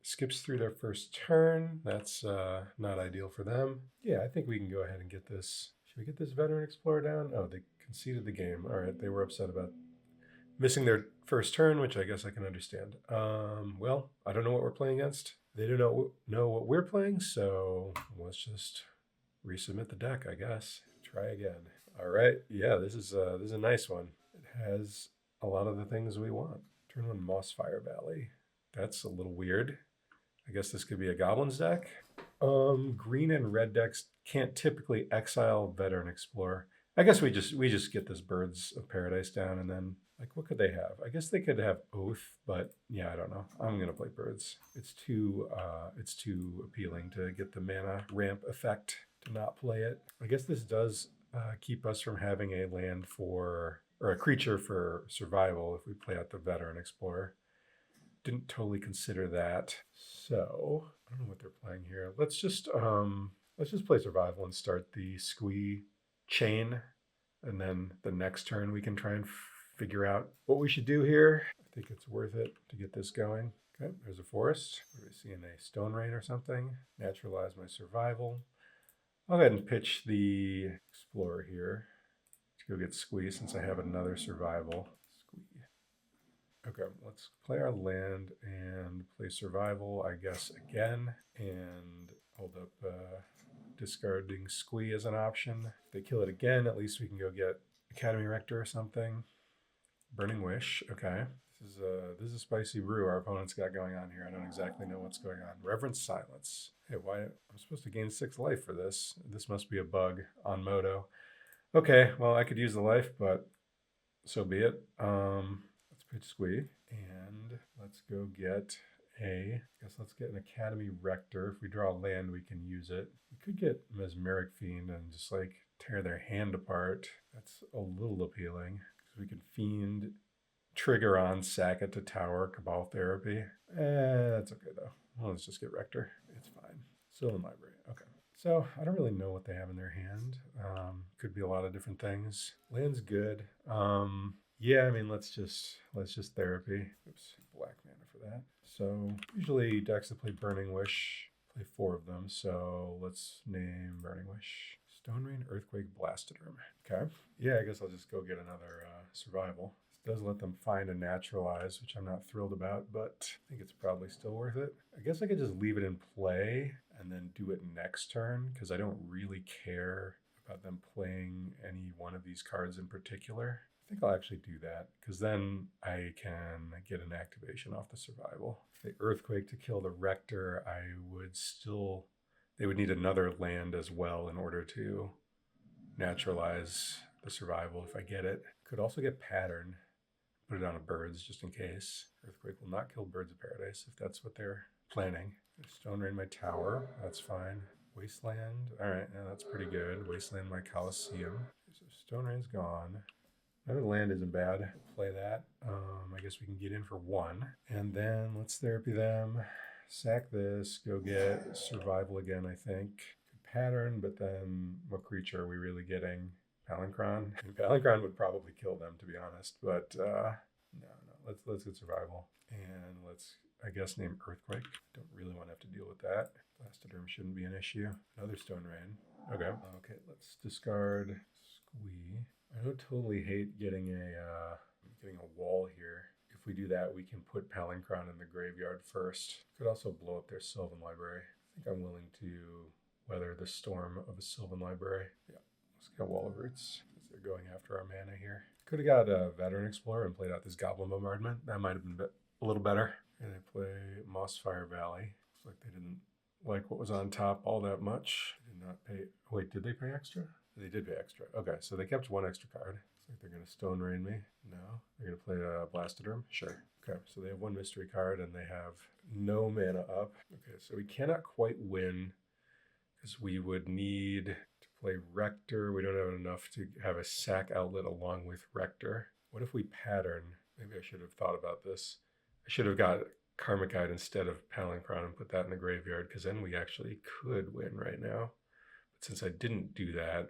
skips through their first turn. That's not ideal for them. Yeah, I think we can go ahead and get this. Should we get this Veteran Explorer down? Oh, they conceded the game. All right, they were upset about missing their first turn, which I guess I can understand. Well, I don't know what we're playing against. they don't know what we're playing, so let's just resubmit the deck, I guess. Try again. All right, yeah, this is a nice one. It has a lot of the things we want. Turn 1 Mossfire Valley. That's a little weird. I guess this could be a Goblins deck. Green and red decks can't typically exile Veteran Explorer. I guess we just get this Birds of Paradise down, and then like what could they have? I guess they could have Oath, but yeah, I don't know. I'm gonna play Birds. It's too appealing to get the mana ramp effect to not play it. I guess this does keep us from having a land or a creature for survival if we play out the Veteran Explorer. Didn't totally consider that. So I don't know what they're playing here. Let's just play survival and start the Squee chain, and then the next turn we can try and figure out what we should do here. I think it's worth it to get this going. Okay, there's a forest. What are we seeing? A Stone Rain or something? Naturalize my survival. I'll go ahead and pitch the Explorer here to go get Squee since I have another survival. Squee. Okay, let's play our land and play survival, I guess, again, and hold up discarding Squee as an option. If they kill it again, at least we can go get Academy Rector or something. Burning Wish, okay. This is a spicy brew our opponent's got going on here. I don't exactly know what's going on. Reverent Silence. Hey, why? I'm supposed to gain 6 life for this. This must be a bug on Moto. Okay, well, I could use the life, but so be it. Let's pitch Squee, and let's go get let's get an Academy Rector. If we draw a land, we can use it. We could get Mesmeric Fiend and just like tear their hand apart. That's a little appealing because we can Fiend, trigger on, sack it to tower, Cabal Therapy. That's okay though. Well, let's just get Rector. It's fine. Sylvan Library. Okay. So I don't really know what they have in their hand. Could be a lot of different things. Land's good. Yeah, I mean, let's just therapy. Oops, black mana for that. So usually decks that play Burning Wish play 4 of them. So let's name Burning Wish. Stone Rain, Earthquake, Blastoderm. Okay. Yeah, I guess I'll just go get another survival. This does let them find a naturalize, which I'm not thrilled about, but I think it's probably still worth it. I guess I could just leave it in play and then do it next turn because I don't really care about them playing any one of these cards in particular. I think I'll actually do that because then I can get an activation off the survival. If they Earthquake to kill the Rector, they would need another land as well in order to naturalize the survival if I get it. Could also get Pattern, put it on a Birds just in case. Earthquake will not kill Birds of Paradise if that's what they're planning. Stone Rain my tower, that's fine. Wasteland, all right, yeah, that's pretty good. Wasteland my Coliseum. So Stone Rain's gone. Another land isn't bad. Play that. I guess we can get in for 1. And then let's therapy them. Sack this. Go get survival again, I think. Pattern, but then what creature are we really getting? Palinchron? Palinchron would probably kill them, to be honest. But no. Let's get survival. And let's, I guess, name Earthquake. Don't really want to have to deal with that. Blastoderm shouldn't be an issue. Another Stone Rain. Okay, let's discard Squee. I don't totally hate getting a wall here. If we do that, we can put Palinchron in the graveyard first. Could also blow up their Sylvan Library. I think I'm willing to weather the storm of a Sylvan Library. Yeah, let's get Wall of Roots because they're going after our mana here. Could have got a Veteran Explorer and played out this Goblin Bombardment. That might have been a little better. And I play Mossfire Valley. Looks like they didn't like what was on top all that much. Did not pay. Wait, did they pay extra? They did pay extra. Okay, so they kept 1 extra card. Looks like they're going to Stone Rain me. No. They're going to play a Blastoderm? Sure. Okay, so they have 1 mystery card and they have no mana up. Okay, so we cannot quite win because we would need to play Rector. We don't have enough to have a sack outlet along with Rector. What if we Pattern? Maybe I should have thought about this. I should have got Karmic Guide instead of Palinchron and put that in the graveyard because then we actually could win right now. But since I didn't do that,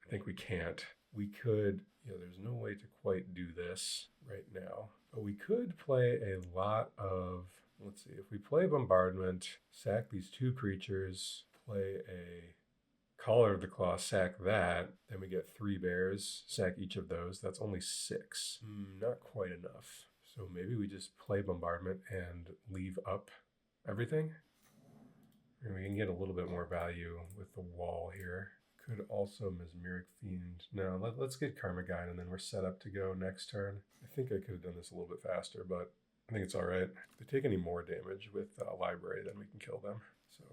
I think we can't. We could, there's no way to quite do this right now. But we could play a lot of, let's see, if we play Bombardment, sack these 2 creatures, play a Caller of the Claw, sack that, then we get 3 bears, sack each of those. That's only 6. Not quite enough. So maybe we just play Bombardment and leave up everything. And we can get a little bit more value with the wall here. Could also Mesmeric Fiend. No, let's get Karmic Guide, and then we're set up to go next turn. I think I could have done this a little bit faster, but I think it's all right. If they take any more damage with Library, then we can kill them. So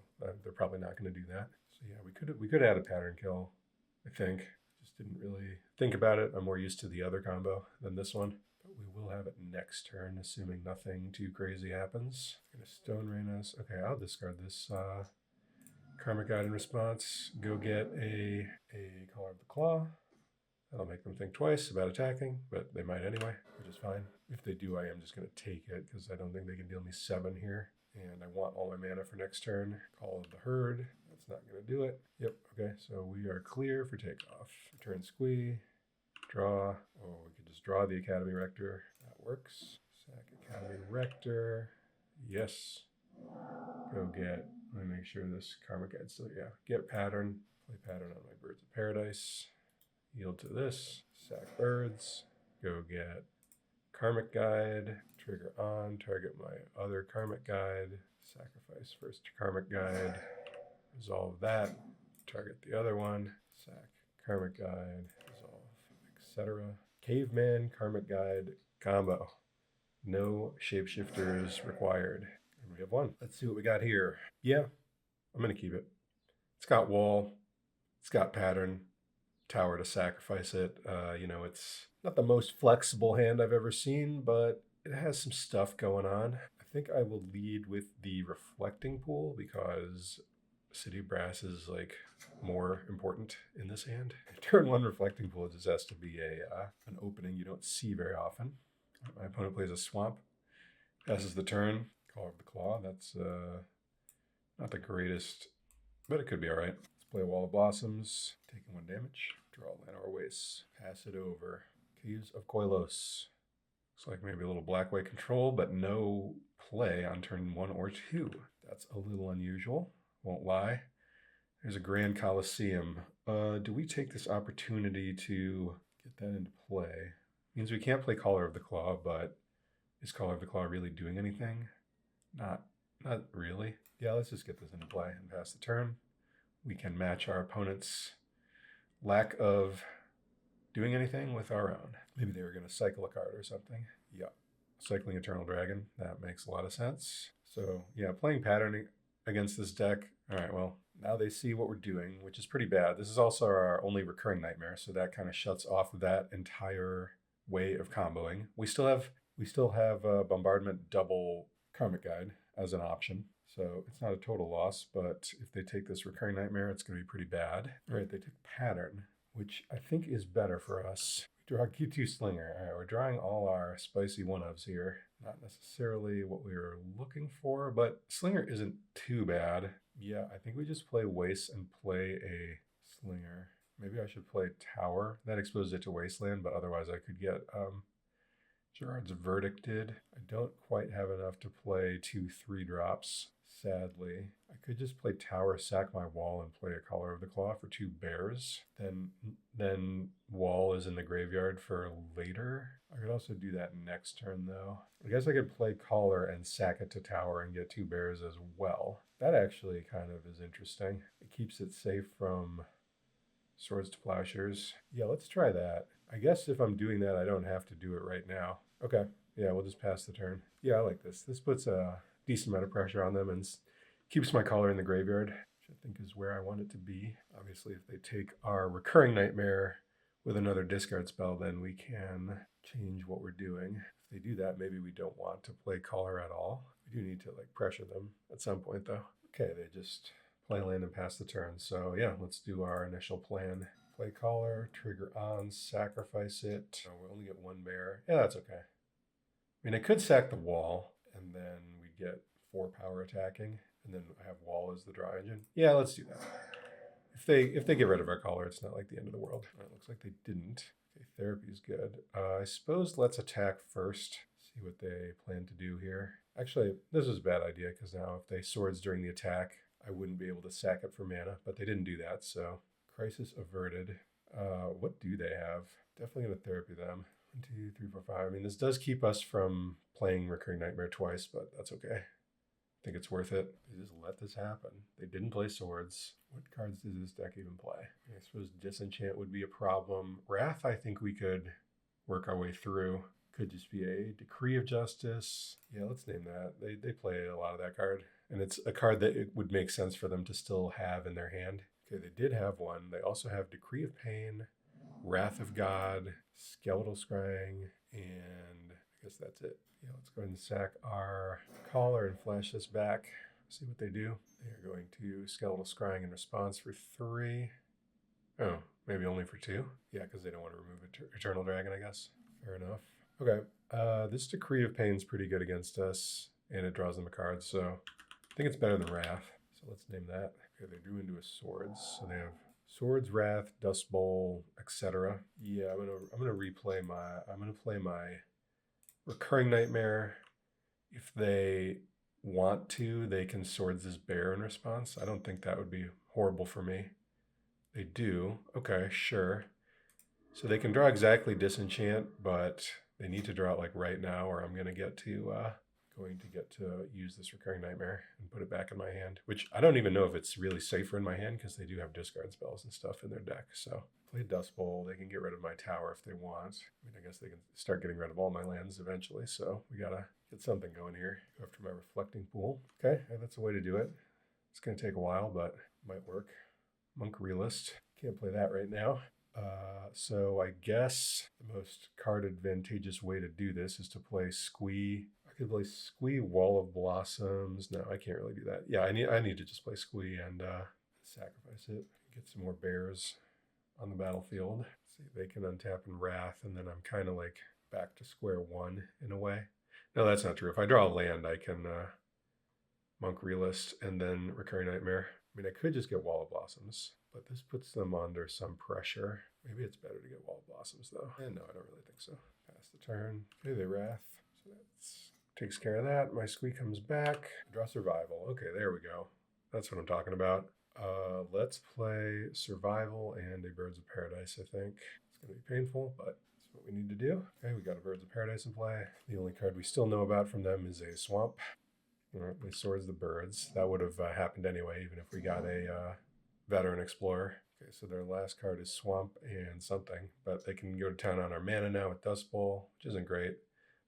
they're probably not going to do that. So yeah, we could add a pattern kill, I think. Just didn't really think about it. I'm more used to the other combo than this one. But we will have it next turn, assuming nothing too crazy happens. Gonna Stone Rain us. Okay, I'll discard this Karmic Guide in response. Go get a Collar of the Claw. That'll make them think twice about attacking, but they might anyway, which is fine. If they do, I am just going to take it because I don't think they can deal me 7 here. And I want all my mana for next turn. Call of the Herd. That's not going to do it. Yep, okay, so we are clear for takeoff. Return Squee. Draw. Oh, we could just draw the Academy Rector. That works. Sack Academy Rector. Yes. Go get, let me make sure this Karmic Guide's still, yeah. Get Pattern. Play Pattern on my Birds of Paradise. Yield to this. Sack birds. Go get Karmic Guide. Trigger on. Target my other Karmic Guide. Sacrifice first Karmic Guide. Resolve that. Target the other one. Sack Karmic Guide. Resolve, etc. Caveman Karmic Guide combo. No shapeshifters required. And we have one. Let's see what we got here. Yeah, I'm going to keep it. It's got wall. It's got pattern. Tower to sacrifice it. You know, it's not the most flexible hand I've ever seen, but it has some stuff going on. I think I will lead with the Reflecting Pool because City Brass is like more important in this hand. Turn 1 Reflecting Pool just has to be an opening you don't see very often. My opponent plays a Swamp, passes the turn, Call of the Claw. That's not the greatest, but it could be all right. Let's play a Wall of Blossoms, taking 1 damage. Draw Llanowar Wastes, pass it over. Caves of Koilos. Looks like maybe a little black white control, but no play on turn 1 or 2. That's a little unusual, won't lie. There's a Grand Coliseum. Do we take this opportunity to get that into play? Means we can't play Collar of the Claw, but is Collar of the Claw really doing anything? Not really. Yeah, let's just get this into play and pass the turn. We can match our opponent's lack of doing anything with our own. Maybe they were going to cycle a card or something. Yeah, cycling Eternal Dragon. That makes a lot of sense. So yeah, playing Pattern against this deck. All right, well, now they see what we're doing, which is pretty bad. This is also our only recurring nightmare, so that kind of shuts off that entire way of comboing. We still have Bombardment double Karmic Guide as an option. So it's not a total loss, but if they take this recurring nightmare, it's going to be pretty bad. All right, they took Pattern, which I think is better for us. We draw Ghitu Slinger. All right, we're drawing all our spicy one-ofs here. Not necessarily what we were looking for, but Slinger isn't too bad. Yeah, I think we just play Waste and play a Slinger. Maybe I should play Tower. That exposes it to Wasteland, but otherwise I could get Gerard's Verdicted. I don't quite have enough to play 2 3-drops. Sadly, I could just play Tower, sack my wall, and play a Collar of the Claw for 2 bears. Then wall is in the graveyard for later. I could also do that next turn, though. I guess I could play Collar and sack it to Tower and get 2 bears as well. That actually kind of is interesting. It keeps it safe from Swords to Plowshares. Yeah, let's try that. I guess if I'm doing that, I don't have to do it right now. Okay, yeah, we'll just pass the turn. Yeah, I like this. This puts a decent amount of pressure on them and keeps my Collar in the graveyard, which I think is where I want it to be. Obviously, if they take our recurring nightmare with another discard spell, then we can change what we're doing. If they do that, maybe we don't want to play Collar at all. We do need to like pressure them at some point, though. Okay, they just play land and pass the turn. So yeah, let's do our initial plan. Play Collar, trigger on, sacrifice it. Oh, we only get 1 bear. Yeah, that's okay. I mean, I could sack the wall, and then we get 4 power attacking, and then I have wall as the draw engine. Yeah, let's do that. If they get rid of our Collar, it's not like the end of the world. It looks like they didn't. Okay, therapy is good. I suppose let's attack first. See what they plan to do here. Actually, this is a bad idea, because now if they swords during the attack, I wouldn't be able to sack it for mana, but they didn't do that, so crisis averted. What do they have? Definitely going to therapy them. 1, 2, 3, 4, 5. I mean, this does keep us from playing Recurring Nightmare twice, but that's okay. think it's worth it. They just let this happen. They didn't play swords. What cards does this deck even play? I suppose Disenchant would be a problem. Wrath, I think we could work our way through. Could just be a Decree of Justice. Yeah, let's name that. They play a lot of that card. And it's a card that it would make sense for them to still have in their hand. Okay, they did have one. They also have Decree of Pain, Wrath of God, Skeletal Scrying, and I guess that's it. Yeah, let's go ahead and sack our Caller and flash this back. See what they do. They are going to Skeletal Scrying in response for 3. Oh, maybe only for 2? Yeah, because they don't want to remove Eternal Dragon, I guess. Fair enough. Okay, this Decree of Pain is pretty good against us, and it draws them a card, so I think it's better than Wrath. So let's name that. Okay, they drew into a Swords, so they have Swords, Wrath, Dust Bowl, etc. Yeah, I'm gonna replay my. I'm gonna play my Recurring Nightmare. If they want to, they can Swords this Bear in response. I don't think that would be horrible for me. They do. Okay, sure. So they can draw exactly Disenchant, but they need to draw it like right now, or I'm gonna get to use this Recurring Nightmare and put it back in my hand, which I don't even know if it's really safer in my hand because they do have discard spells and stuff in their deck. So play Dust Bowl. They can get rid of my tower if they want. I mean, I guess they can start getting rid of all my lands eventually. So we gotta get something going here. Go after my Reflecting Pool. Okay, that's a way to do it. It's gonna take a while, but might work. Monk Realist. Can't play that right now. So I guess the most card advantageous way to do this is to play Squee. I could play Squee, Wall of Blossoms. No, I can't really do that. Yeah, I need to just play Squee and sacrifice it. Get some more bears on the battlefield. See if they can untap and Wrath, and then I'm kind of like back to square one in a way. No, that's not true. If I draw a land, I can Monk Realist and then Recurring Nightmare. I mean, I could just get Wall of Blossoms, but this puts them under some pressure. Maybe it's better to get Wall of Blossoms, though. And no, I don't really think so. Pass the turn. Okay, they Wrath. So that takes care of that. My Squee comes back. Draw Survival. Okay, there we go. That's what I'm talking about. Let's play Survival and a Birds of Paradise, I think. It's going to be painful, but that's what we need to do. Okay, we got a Birds of Paradise in play. The only card we still know about from them is a Swamp. All right, they Swords the Birds. That would have happened anyway, even if we got a Veteran Explorer. Okay, so their last card is Swamp and something, but they can go to town on our mana now with Dust Bowl, which isn't great.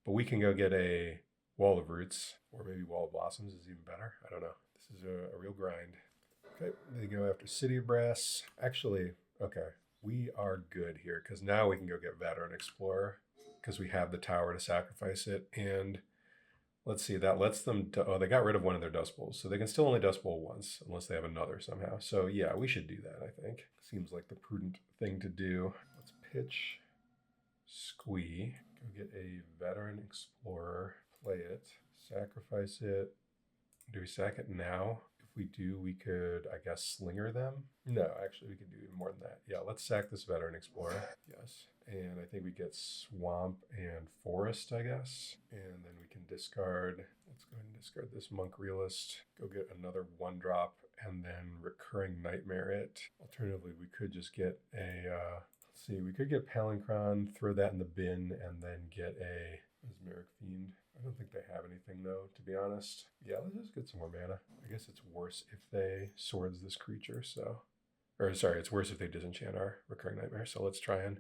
But we can go get a Wall of Roots, or maybe Wall of Blossoms is even better. I don't know. This is a real grind. Okay, they go after City of Brass. Actually, okay, we are good here, because now we can go get Veteran Explorer, because we have the tower to sacrifice it, and let's see, that lets them, they got rid of one of their Dust Bowls, so they can still only Dust Bowl once, unless they have another somehow. So yeah, we should do that, I think. Seems like the prudent thing to do. Let's pitch Squee, go get a Veteran Explorer, play it, sacrifice it. Do we sack it now? If we do, we could, I guess, Slinger them. No, actually, we could do even more than that. Yeah, let's sack this Veteran Explorer. Yes. And I think we get Swamp and Forest, I guess. And then we can discard. Let's go ahead and discard this Monk Realist. Go get another 1-drop and then Recurring Nightmare it. Alternatively, we could just get a, let's see, we could get Palinchron, throw that in the bin, and then get a Mesmeric Fiend. I don't think they have anything, though, to be honest. Yeah, let's just get some more mana. I guess it's worse if they Swords this creature, so... Or, sorry, it's worse if they Disenchant our Recurring Nightmare, so let's try and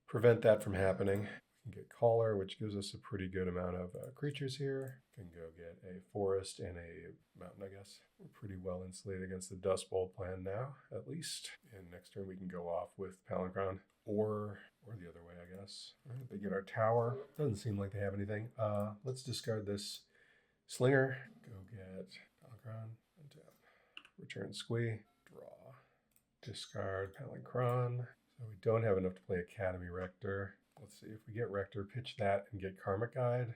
prevent that from happening. We can get Caller, which gives us a pretty good amount of creatures here. Can go get a Forest and a Mountain, I guess. We're pretty well insulated against the Dust Bowl plan now, at least. And next turn we can go off with Palinchron, or the other way, I guess. All right, they get our tower. Doesn't seem like they have anything. Let's discard this Slinger. Go get Palinchron, untap. Return Squee, draw. Discard Palinchron. So we don't have enough to play Academy Rector. Let's see, if we get Rector, pitch that and get Karmic Guide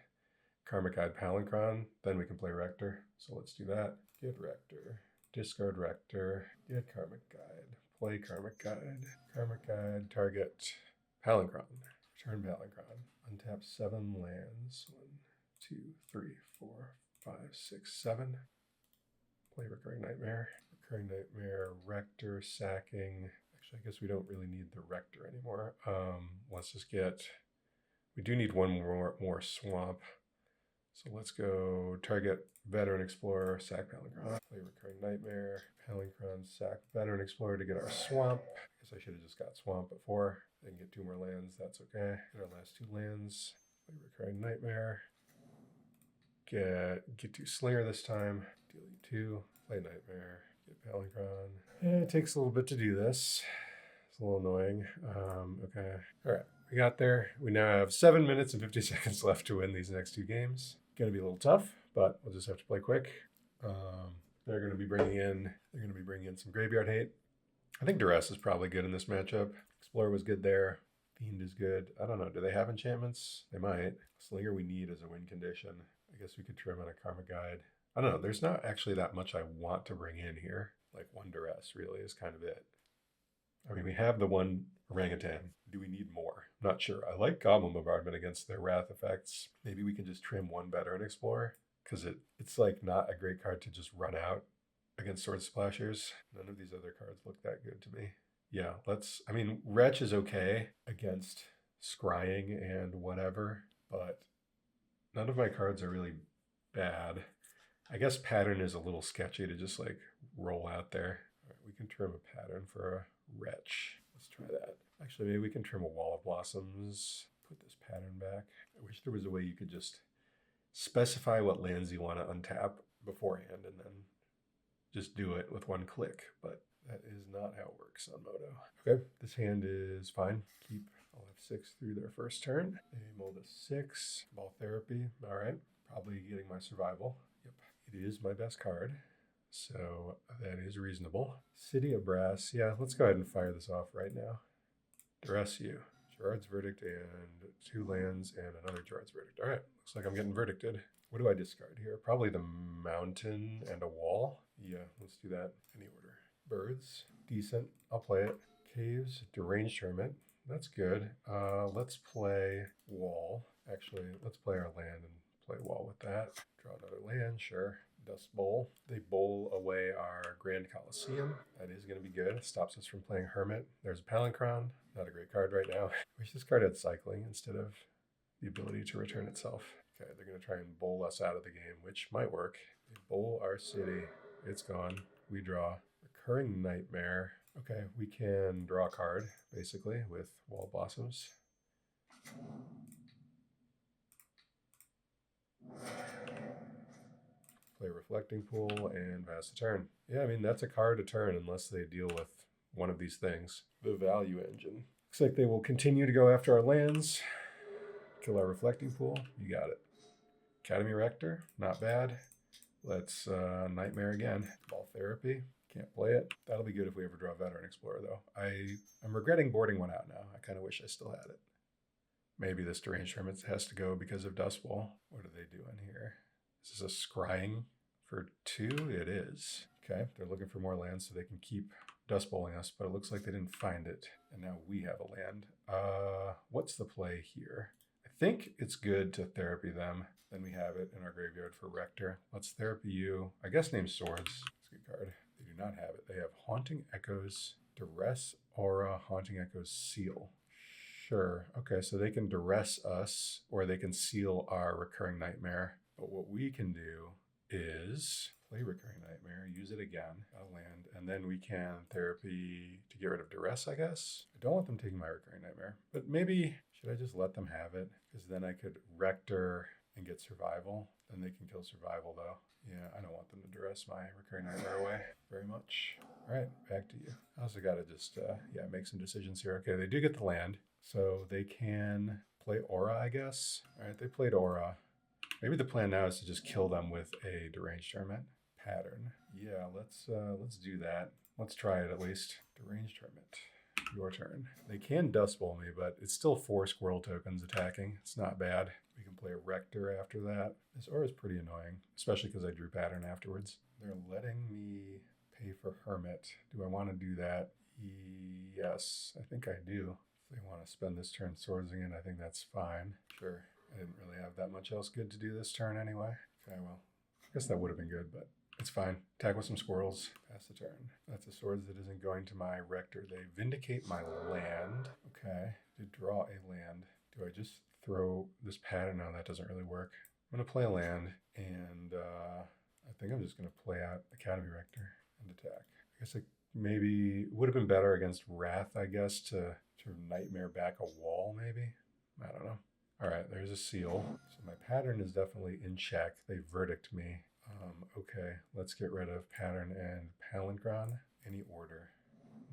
Palinchron, then we can play Rector. So let's do that. Get Rector, discard Rector, get Karmic Guide, play Karmic Guide, target Palinchron, return Palinchron, untap 7 lands, 1, 2, 3, 4, 5, 6, 7, play Recurring Nightmare, Rector, sacking. Actually, I guess we don't really need the Rector anymore. Let's just get, we do need one more Swamp. So let's go target Veteran Explorer, sack Palinchron, play Recurring Nightmare, Palinchron, sack Veteran Explorer to get our swamp. I guess I should have just got swamp before. They can get 2 more lands, that's okay. Get our last 2 lands, play Recurring Nightmare, get Ghitu Slinger this time, deal you 2, play Nightmare, get Palinchron. It takes a little bit to do this. It's a little annoying. Okay, all right, we got there. We now have 7 minutes and 50 seconds left to win these next 2 games. Gonna be a little tough, but we'll just have to play quick. They're gonna be bringing in some graveyard hate. I think Duress is probably good in this matchup. Explorer was good there. Fiend is good. I don't know. Do they have enchantments? They might. Slinger we need as a win condition. I guess we could trim on a Karmic Guide. I don't know. There's not actually that much I want to bring in here. Like 1 Duress really is kind of it. I mean, we have the 1 Orangutan. Do we need more? I'm not sure. I like Goblin Bombardment against their Wrath effects. Maybe we can just trim 1 Veteran Explorer because it's like not a great card to just run out against Sword Splashers. None of these other cards look that good to me. Yeah, I mean, Wretch is okay against Scrying and whatever, but none of my cards are really bad. I guess Pattern is a little sketchy to just like roll out there. All right, we can trim a Pattern for a Wretch. Let's try that. Actually, maybe we can trim a Wall of Blossoms. Put this Pattern back. I wish there was a way you could just specify what lands you want to untap beforehand and then just do it with 1 click, but that is not how it works on Moto. Okay, this hand is fine. I'll have 6 through their first turn. They mold a 6. Cabal Therapy. All right, probably getting my survival. Yep, it is my best card, so that is reasonable. City of Brass. Yeah, let's go ahead and fire this off right now. Duress you. Gerard's Verdict and 2 lands and another Gerard's Verdict. All right, looks like I'm getting verdicted. What do I discard here? Probably the mountain and a wall. Yeah, let's do that. Any order. Birds, decent. I'll play it. Caves, Deranged Hermit. That's good. Let's play wall. Actually, let's play our land and play wall with that. Draw another land, sure. Dust Bowl. They bowl away our Grand Coliseum. That is going to be good. Stops us from playing Hermit. There's a Palinchron. Not a great card right now. Wish this card had cycling instead of the ability to return itself. Okay, they're going to try and bowl us out of the game, which might work. They bowl our city. It's gone. We draw. Recurring Nightmare. Okay, we can draw a card, basically, with Wall Blossoms. Play Reflecting Pool and pass the turn. Yeah, I mean, that's a card to turn unless they deal with one of these things. The Value Engine. Looks like they will continue to go after our lands. Kill our Reflecting Pool. You got it. Academy Rector. Not bad. Let's Nightmare again. Cabal Therapy. Can't play it. That'll be good if we ever draw Veteran Explorer, though. I'm regretting boarding 1 out now. I kind of wish I still had it. Maybe this Deranged Hermit has to go because of Dust Bowl. What are they doing here? Is this a Scrying for 2? It is. Okay, they're looking for more land so they can keep Dust Bowling us, but it looks like they didn't find it. And now we have a land. What's the play here? I think it's good to Therapy them. Then we have it in our graveyard for Rector. Let's Therapy you. I guess name Swords. It's a good card. They do not have it. They have Haunting Echoes, Duress, Aura, Haunting Echoes, Seal. Sure. Okay, so they can Duress us, or they can seal our Recurring Nightmare. But what we can do is play Recurring Nightmare, use it again, a land, and then we can Therapy to get rid of Duress, I guess. I don't want them taking my Recurring Nightmare, but maybe, should I just let them have it? Because then I could Rector and get Survival. Then they can kill Survival, though. Yeah, I don't want them to Duress my Recurring Nightmare away very much. All right, back to you. I also got to just, make some decisions here. Okay, they do get the land, so they can play Aura, I guess. All right, they played Aura. Maybe the plan now is to just kill them with a Deranged Hermit. Pattern. Yeah, let's do that. Let's try it at least. Deranged Hermit. Your turn. They can Dust Bowl me, but it's still 4 squirrel tokens attacking. It's not bad. We can play a Rector after that. This aura is pretty annoying, especially because I drew Pattern afterwards. They're letting me pay for Hermit. Do I want to do that? Yes, I think I do. If they want to spend this turn swordsing it, I think that's fine. Sure. I didn't really have that much else good to do this turn anyway. Okay, well, I guess that would have been good, but it's fine. Attack with some squirrels. Pass the turn. That's a swords that isn't going to my Rector. They vindicate my land. Okay, to draw a land. Do I just throw this Pattern? No, that doesn't really work. I'm going to play a land, and I think I'm just going to play out Academy Rector and attack. I guess it maybe would have been better against Wrath, I guess, to Nightmare back a wall, maybe? I don't know. All right, there's a seal. So my pattern is definitely in check. They verdict me. Okay, let's get rid of pattern and Palinchron. Any order.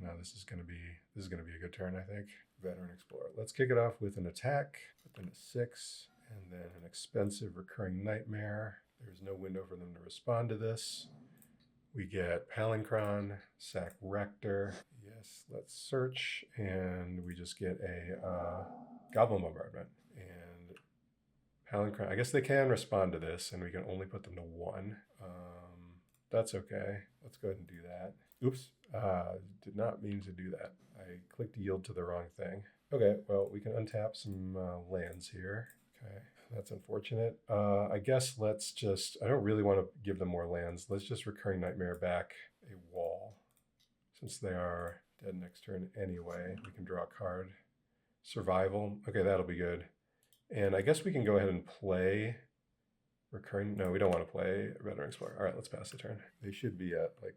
Now this is gonna be a good turn, I think. Veteran Explorer. Let's kick it off with an attack, put them to 6, and then an expensive recurring nightmare. There's no window for them to respond to this. We get Palinchron, sack Rector. Yes, let's search, and we just get a Goblin Bombardment. And Palinchron, I guess they can respond to this, and we can only put them to 1. That's okay. Let's go ahead and do that. Oops, did not mean to do that. I clicked yield to the wrong thing. Okay, well, we can untap some lands here. Okay, that's unfortunate. I guess let's just, I don't really want to give them more lands. Let's just recurring nightmare back a wall. Since they are dead next turn anyway, we can draw a card. Survival, okay, that'll be good. And I guess we can go ahead and play recurring, no, we don't want to play Veteran Explorer. All right, let's pass the turn. They should be at like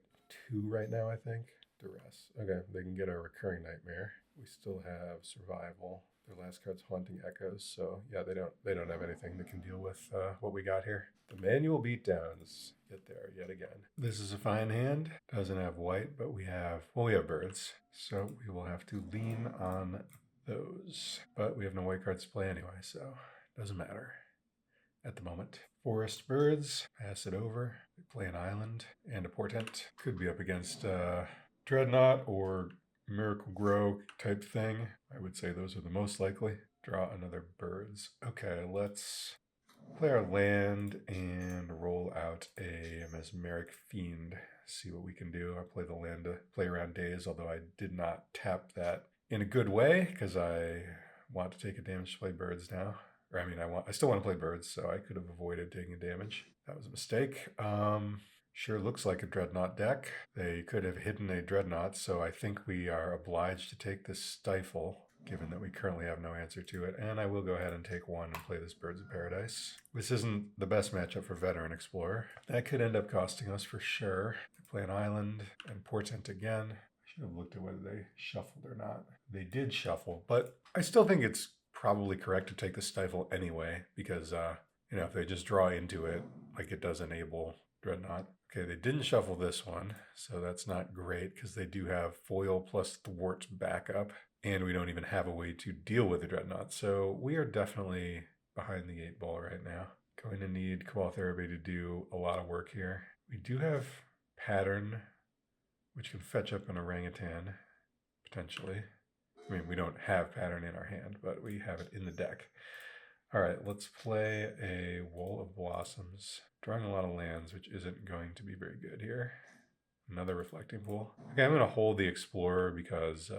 2 right now, I think. Duress. Okay, they can get a recurring nightmare. We still have survival. Their last card's Haunting Echoes, so yeah, they don't have anything that can deal with what we got here. The manual beatdowns get there yet again. This is a fine hand. Doesn't have white, but we have birds, so we will have to lean on those. But we have no white cards to play anyway, so doesn't matter at the moment. Forest birds, pass it over. They play an island and a portent. Could be up against Dreadnought or Miracle Grow type thing. I would say those are the most likely. Draw another birds. Okay, let's play our land and roll out a Mesmeric Fiend. See what we can do. I'll play the land to play around days, although I did not tap that in a good way because I want to take a damage to play birds now. Or I mean, I still want to play birds, so I could have avoided taking damage. That was a mistake. Sure looks like a Dreadnought deck. They could have hidden a Dreadnought, so I think we are obliged to take this Stifle, given that we currently have no answer to it. And I will go ahead and take 1 and play this Birds of Paradise. This isn't the best matchup for Veteran Explorer. That could end up costing us for sure. They play an island and portent again. I should have looked at whether they shuffled or not. They did shuffle, but I still think it's probably correct to take the Stifle anyway, because if they just draw into it, like it does enable Dreadnought. Okay, they didn't shuffle this one, so that's not great because they do have foil plus thwart backup, and we don't even have a way to deal with the Dreadnought. So we are definitely behind the 8 ball right now. Going to need Cabal Therapy to do a lot of work here. We do have Pattern, which can fetch up an Orangutan, potentially. I mean, we don't have Pattern in our hand, but we have it in the deck. All right, let's play a Wall of Blossoms. Drawing a lot of lands, which isn't going to be very good here. Another Reflecting Pool. Okay, I'm going to hold the Explorer because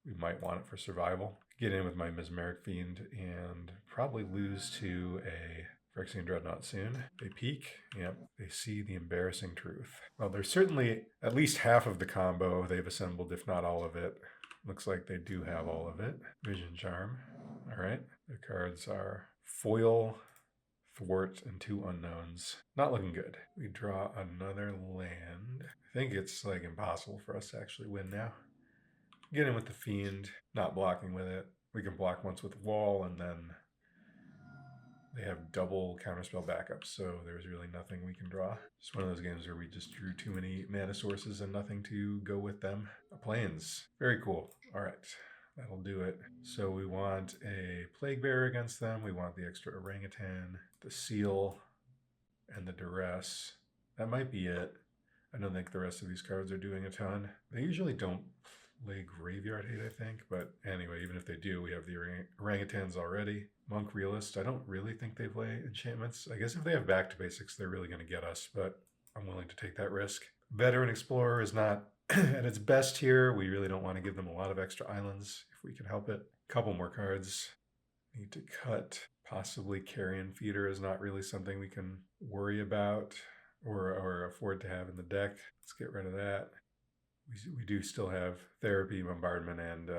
we might want it for survival. Get in with my Mesmeric Fiend and probably lose to a Phyrexian Dreadnought soon. They peek. Yep, they see the embarrassing truth. Well, there's certainly at least half of the combo they've assembled, if not all of it. Looks like they do have all of it. Vision Charm. All right. The cards are Foil, Thwart, and 2 unknowns. Not looking good. We draw another land. I think it's like impossible for us to actually win now. Get in with the Fiend, not blocking with it. We can block once with Wall, and then they have double counterspell backup, so there's really nothing we can draw. It's one of those games where we just drew too many mana sources and nothing to go with them. Plains. Very cool. All right. That'll do it. So we want a Plague Bearer against them. We want the extra Orangutan, the Seal, and the Duress. That might be it. I don't think the rest of these cards are doing a ton. They usually don't play Graveyard Hate, I think. But anyway, even if they do, we have the Orangutans already. Monk Realist, I don't really think they play enchantments. I guess if they have Back to Basics, they're really going to get us, but I'm willing to take that risk. Veteran Explorer is not at its best here. We really don't want to give them a lot of extra islands if we can help it. Couple more cards. Need to cut. Possibly Carrion Feeder is not really something we can worry about or afford to have in the deck. Let's get rid of that. We do still have Therapy, Bombardment, and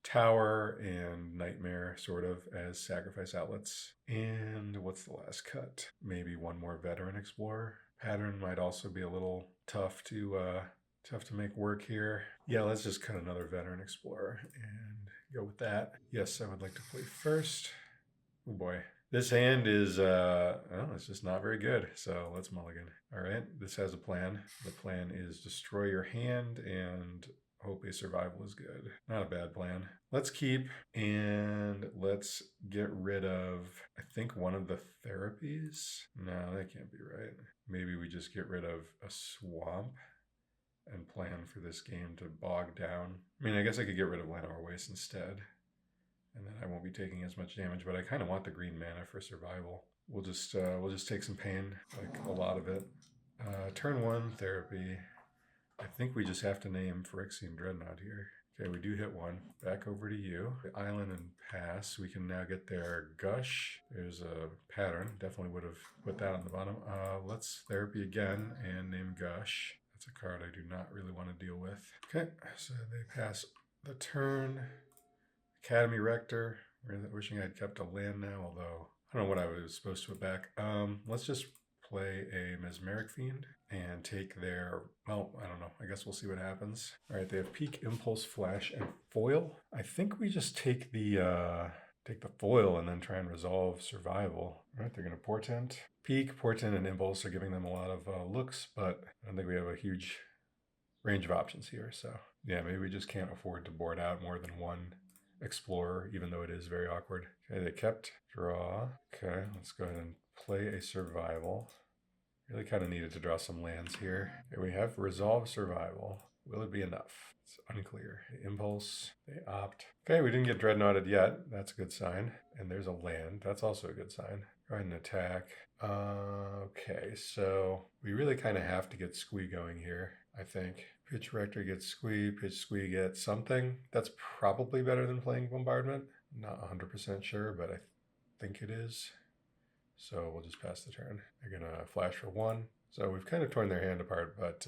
Tower and Nightmare sort of as sacrifice outlets. And what's the last cut? Maybe one more Veteran Explorer. Pattern might also be a little tough to make work here. Yeah, let's just cut another Veteran Explorer and go with that. Yes, I would like to play first. Oh boy. This hand is, it's just not very good. So let's mulligan. All right, this has a plan. The plan is destroy your hand and hope a survival is good. Not a bad plan. Let's keep and let's get rid of, I think, one of the therapies. No, that can't be right. Maybe we just get rid of a swamp and plan for this game to bog down. I mean, I guess I could get rid of Llanowar Wastes instead. And then I won't be taking as much damage, but I kind of want the green mana for survival. We'll just take some pain, like a lot of it. Turn 1, therapy. I think we just have to name Phyrexian Dreadnought here. Okay, we do hit one. Back over to you. The island and pass. We can now get their Gush. There's a pattern. Definitely would have put that on the bottom. Let's therapy again and name Gush. That's a card I do not really want to deal with. Okay, so they pass the turn. Academy Rector. Wishing I'd kept a land now, although I don't know what I was supposed to put back. Let's just play a Mesmeric Fiend and take their, well, I don't know. I guess we'll see what happens. All right, they have Peak, Impulse, Flash, and Foil. I think we just take the foil and then try and resolve survival. All right, they're going to Portent. Peak, Portent, and Impulse are giving them a lot of looks, but I don't think we have a huge range of options here. So yeah, maybe we just can't afford to board out more than one Explorer, even though it is very awkward. Okay, they kept draw. Okay, let's go ahead and play a survival. Really kind of needed to draw some lands here. Okay, we have resolve survival. Will it be enough? It's unclear. Impulse, they opt. Okay, we didn't get Dreadnoughted yet. That's a good sign. And there's a land. That's also a good sign. Go ahead and attack. Okay, so we really kind of have to get Squee going here, I think. Pitch Rector gets Squee, Pitch Squee gets something. That's probably better than playing Bombardment. Not 100% sure, but I think it is. So we'll just pass the turn. They're gonna flash for 1. So we've kind of torn their hand apart, but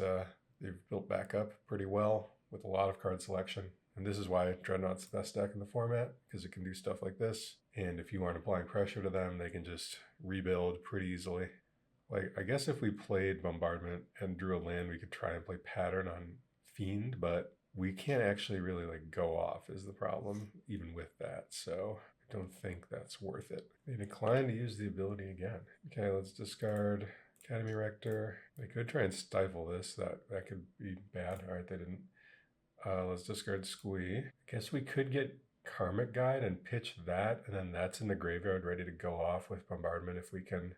they've built back up pretty well with a lot of card selection. And this is why Dreadnought's the best deck in the format, because it can do stuff like this. And if you aren't applying pressure to them, they can just rebuild pretty easily. Like, I guess if we played Bombardment and drew a land, we could try and play Pattern on Fiend, but we can't actually really like go off is the problem, even with that. So I don't think that's worth it. They decline to use the ability again. Okay, let's discard Academy Rector. They could try and stifle this. That could be bad. All right, they didn't. Let's discard Squee. I guess we could get Karmic Guide and pitch that, and then that's in the graveyard ready to go off with Bombardment if we can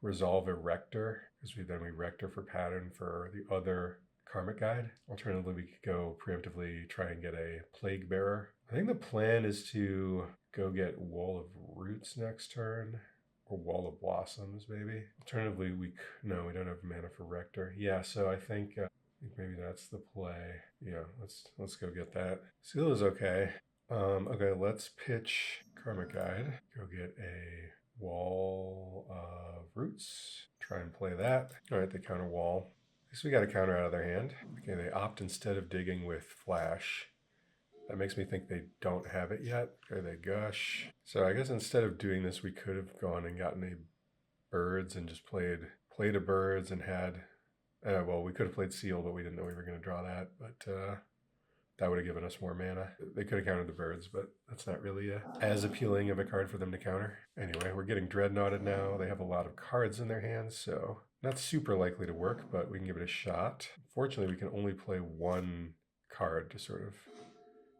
resolve a Rector, because we Rector for Pattern for the other Karmic Guide. Alternatively, we could go preemptively try and get a Plague Bearer. I think the plan is to go get Wall of Roots next turn, or Wall of Blossoms maybe. Alternatively, we don't have mana for Rector. Yeah, so I think maybe that's the play. Yeah, let's go get that. Seal is okay. Okay, let's pitch Karmic Guide. Go get a Wall of Roots. Try and play that. All right, they counter wall. At least we got a counter out of their hand. Okay, they opt instead of digging with Flash. That makes me think they don't have it yet. Okay, they Gush. So I guess instead of doing this, we could have gone and gotten a Birds and just played a Birds and had, well, we could have played Seal, but we didn't know we were going to draw that. But that would have given us more mana. They could have countered the Birds, but that's not really as appealing of a card for them to counter. Anyway, we're getting Dreadnoughted now. They have a lot of cards in their hands, so not super likely to work, but we can give it a shot. Fortunately, we can only play one card to sort of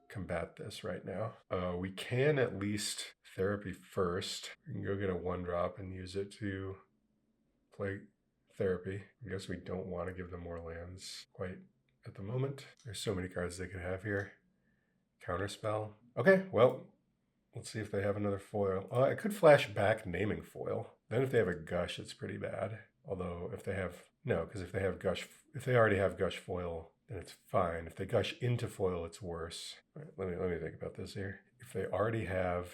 combat this right now. We can at least therapy first. We can go get a 1-drop and use it to play therapy. I guess we don't want to give them more lands quite at the moment. There's so many cards they could have here. Counterspell. Okay, well, let's see if they have another foil. I could flash back naming foil. Then if they have a Gush, it's pretty bad. Although if they have, no, because if they already have Gush foil, then it's fine. If they Gush into foil, it's worse. All right, let me think about this here. If they already have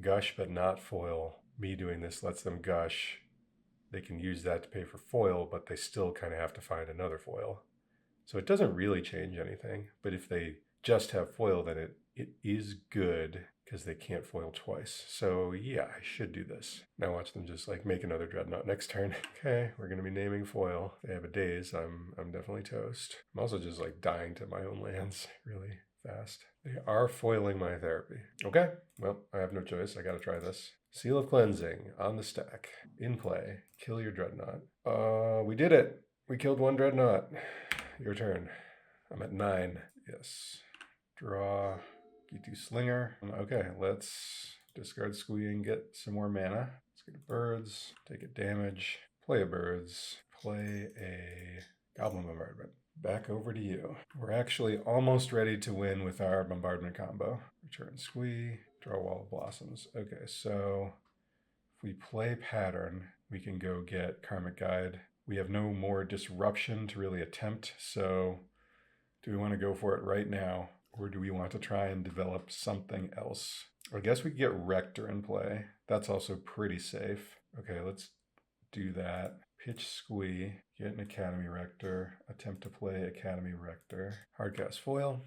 Gush but not foil, me doing this lets them Gush. They can use that to pay for foil, but they still kind of have to find another foil. So it doesn't really change anything. But if they just have foil, then it is good because they can't foil twice. So yeah, I should do this. Now watch them just like make another Dreadnought next turn. Okay, we're gonna be naming foil. If they have a daze, I'm definitely toast. I'm also just like dying to my own lands really fast. They are foiling my therapy. Okay, well, I have no choice. I gotta try this. Seal of Cleansing on the stack. In play. Kill your Dreadnought. We did it. We killed one Dreadnought. Your turn. I'm at 9. Yes. Draw Ghitu Slinger. Okay, let's discard Squee and get some more mana. Let's get a birds, take a damage, play a birds, play a Goblin Bombardment. Back over to you. We're actually almost ready to win with our bombardment combo. Return Squee, draw Wall of Blossoms. Okay, so if we play Pattern, we can go get Karmic Guide. We have no more disruption to really attempt, so do we want to go for it right now? Or do we want to try and develop something else? I guess we could get Rector in play. That's also pretty safe. Okay, let's do that. Pitch Squee, get an Academy Rector, attempt to play Academy Rector. Hardcast foil.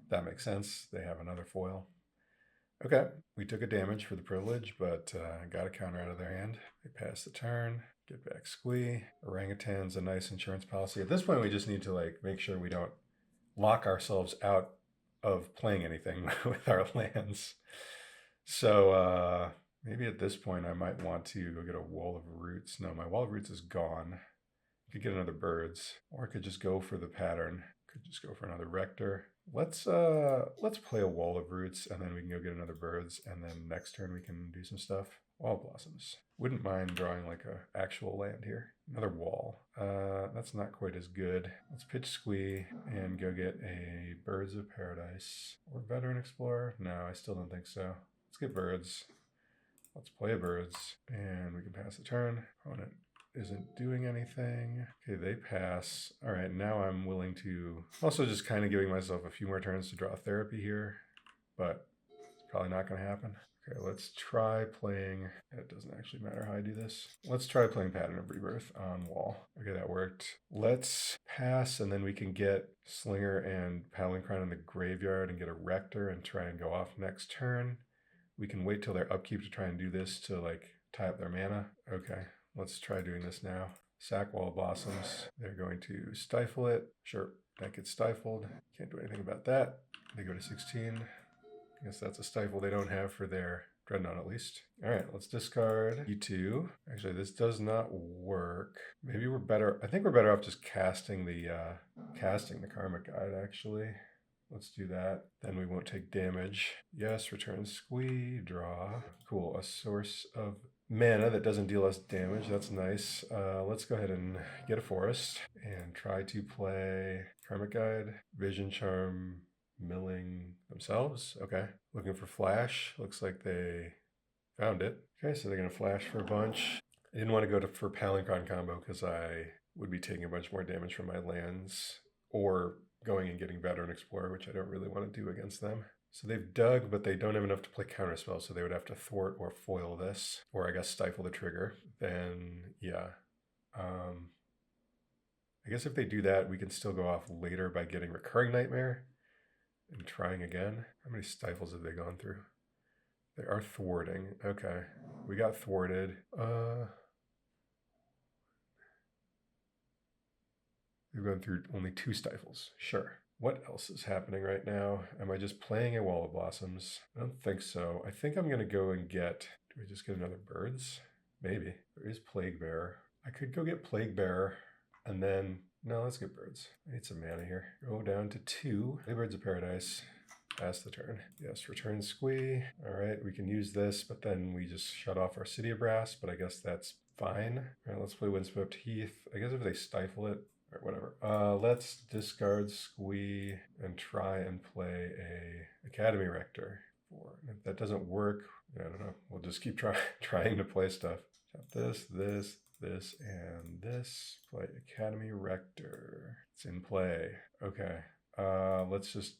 That makes sense. They have another foil. Okay, we took a damage for the privilege, but got a counter out of their hand. They pass the turn. Get back Squee. Orangutan's a nice insurance policy. At this point, we just need to like make sure we don't lock ourselves out of playing anything with our lands. So maybe at this point I might want to go get a Wall of Roots. No, my Wall of Roots is gone. I could get another birds, or I could just go for the Pattern. Could just go for another Rector. Let's play a Wall of Roots, and then we can go get another birds, and then next turn we can do some stuff. Wall of Blossoms. Wouldn't mind drawing like a actual land here. Another wall. That's not quite as good. Let's pitch Squee and go get a Birds of Paradise. Or Veteran Explorer? No, I still don't think so. Let's get birds. Let's play birds. And we can pass the turn. Opponent isn't doing anything. Okay, they pass. All right, now I'm willing to... Also just kind of giving myself a few more turns to draw therapy here. But it's probably not going to happen. Okay, let's try playing, it doesn't actually matter how I do this. Let's try playing Pattern of Rebirth on wall. Okay, that worked. Let's pass, and then we can get Slinger and Palinchron in the graveyard and get a Rector and try and go off next turn. We can wait till their upkeep to try and do this to like tie up their mana. Okay, let's try doing this now. Sack Wall of Blossoms. They're going to stifle it. Sure, that gets stifled. Can't do anything about that. They go to 16. I guess that's a stifle they don't have for their Dreadnought at least. All right, let's discard E2. Actually, this does not work. Maybe we're better. I think we're better off just casting the Karmic Guide actually. Let's do that. Then we won't take damage. Yes, return Squee, draw. Cool, a source of mana that doesn't deal us damage. That's nice. Let's go ahead and get a forest and try to play Karmic Guide, Vision Charm, milling themselves. Okay, looking for flash. Looks like they found it. Okay, so they're gonna flash for a bunch. I didn't want to go for Palinchron combo because I would be taking a bunch more damage from my lands, or going and getting Veteran Explorer, which I don't really want to do against them. So they've dug, but they don't have enough to play counterspell, so they would have to thwart or foil this, or I guess stifle the trigger. Then yeah. I guess if they do that, we can still go off later by getting Recurring Nightmare and trying again. How many stifles have they gone through? They are thwarting. Okay, we got thwarted. They've gone through only 2 stifles. Sure. What else is happening right now? Am I just playing a Wall of Blossoms? I don't think so. I think I'm gonna go and get, do I just get another birds? Maybe. There is Plague Bearer. I could go get Plague Bearer and then, no, let's get birds. I need some mana here. Go down to 2. Play Birds of Paradise. Pass the turn. Yes, return Squee. All right, we can use this, but then we just shut off our City of Brass, but I guess that's fine. All right, let's play Windswept Heath. I guess if they stifle it, or whatever. Let's discard Squee and try and play a Academy Rector. If that doesn't work, I don't know. We'll just keep trying to play stuff. Tap this, this, this, and this. Play Academy Rector. It's in play. Okay. Let's just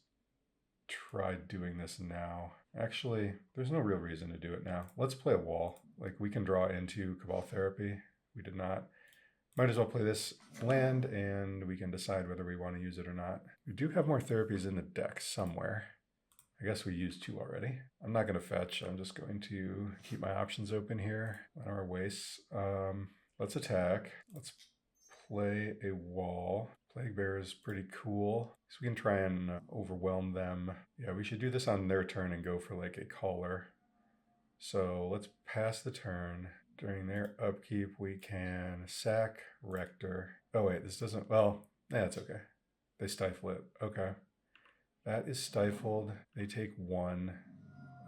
try doing this now. Actually, there's no real reason to do it now. Let's play a wall. Like, we can draw into Cabal Therapy. We did not. Might as well play this land and we can decide whether we want to use it or not. We do have more therapies in the deck somewhere. I guess we used 2 already. I'm not going to fetch. I'm just going to keep my options open here. Llanowar Wastes. Let's attack. Let's play a wall. Plague Bear is pretty cool. So we can try and overwhelm them. Yeah, we should do this on their turn and go for like a caller. So let's pass the turn. During their upkeep, we can sack Rector. Oh wait, this doesn't, well, that's okay. They stifle it. Okay. That is stifled. They take 1.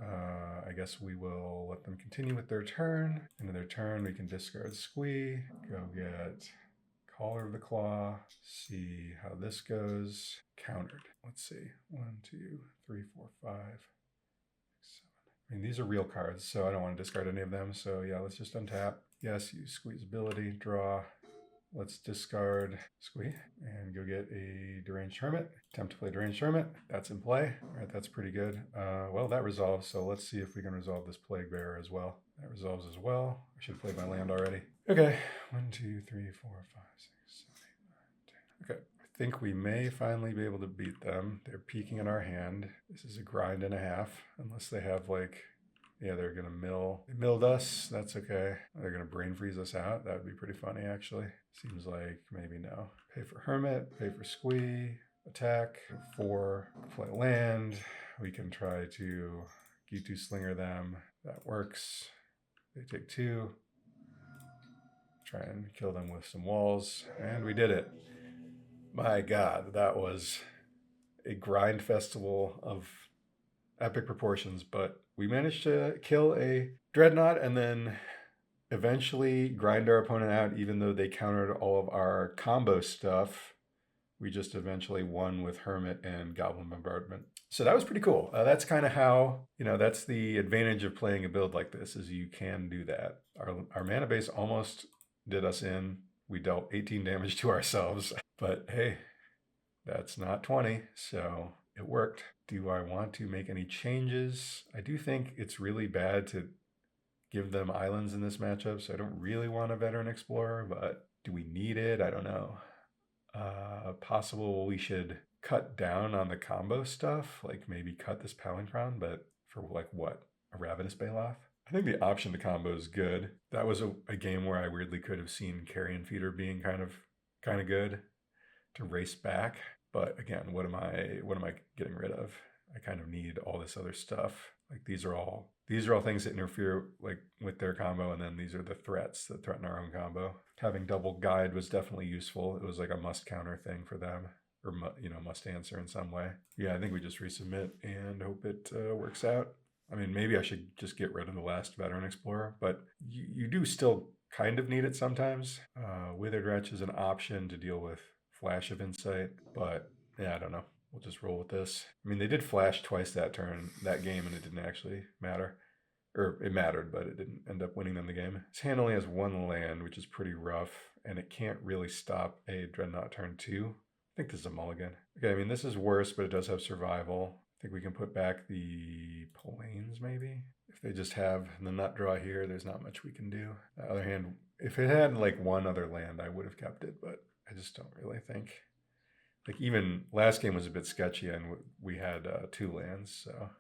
I guess we will let them continue with their turn. Into their turn, we can discard Squee. Go get Caller of the Claw. See how this goes. Countered. Let's see. 1, 2, 3, 4, 5, 6, 7. I mean, these are real cards, so I don't want to discard any of them. So yeah, let's just untap. Yes, use Squee's ability. Draw. Let's discard Squee and go get a Deranged Hermit. Attempt to play Deranged Hermit. That's in play. All right, that's pretty good. Well, that resolves, so let's see if we can resolve this Plague Bearer as well. That resolves as well. I should have played my land already. Okay, 1, 2, 3, 4, 5, 6, 7, 8, 9, 10. Okay, I think we may finally be able to beat them. They're peeking in our hand. This is a grind and a half, unless they have like... Yeah, they're going to mill. They milled us. That's okay. They're going to brain freeze us out. That would be pretty funny, actually. Seems like maybe no. Pay for Hermit. Pay for Squee. Attack. 4. Play land. We can try to Ghitu Slinger them. That works. They take 2. Try and kill them with some walls. And we did it. My God, that was a grind festival of epic proportions, but we managed to kill a Dreadnought and then eventually grind our opponent out, even though they countered all of our combo stuff. We just eventually won with Hermit and Goblin Bombardment. So that was pretty cool. That's kind of how, that's the advantage of playing a build like this, is you can do that. Our mana base almost did us in. We dealt 18 damage to ourselves, but hey, that's not 20, so it worked. Do I want to make any changes? I do think it's really bad to give them islands in this matchup, so I don't really want a Veteran Explorer, but do we need it? I don't know. Possible we should cut down on the combo stuff, like maybe cut this Palinchron, but for like what? A Ravenous Baloth? I think the option to combo is good. That was a game where I weirdly could have seen Carrion Feeder being kind of good to race back. But again, what am I getting rid of? I kind of need all this other stuff. Like these are all things that interfere like with their combo, and then these are the threats that threaten our own combo. Having double guide was definitely useful. It was like a must counter thing for them, or must answer in some way. Yeah, I think we just resubmit and hope it works out. I mean, maybe I should just get rid of the last Veteran Explorer, but you do still kind of need it sometimes. Withered Wretch is an option to deal with Flash of Insight, but yeah, I don't know. We'll just roll with this. I mean, they did flash twice that game, and it didn't actually matter. Or it mattered, but it didn't end up winning them the game. His hand only has 1 land, which is pretty rough, and it can't really stop a Dreadnought turn 2. I think this is a mulligan. Okay, I mean, this is worse, but it does have survival. I think we can put back the plains, maybe. If they just have the nut draw here, there's not much we can do. On the other hand, if it had like 1 other land, I would have kept it, but I just don't really think. Like even last game was a bit sketchy, and we had 2 lands, so.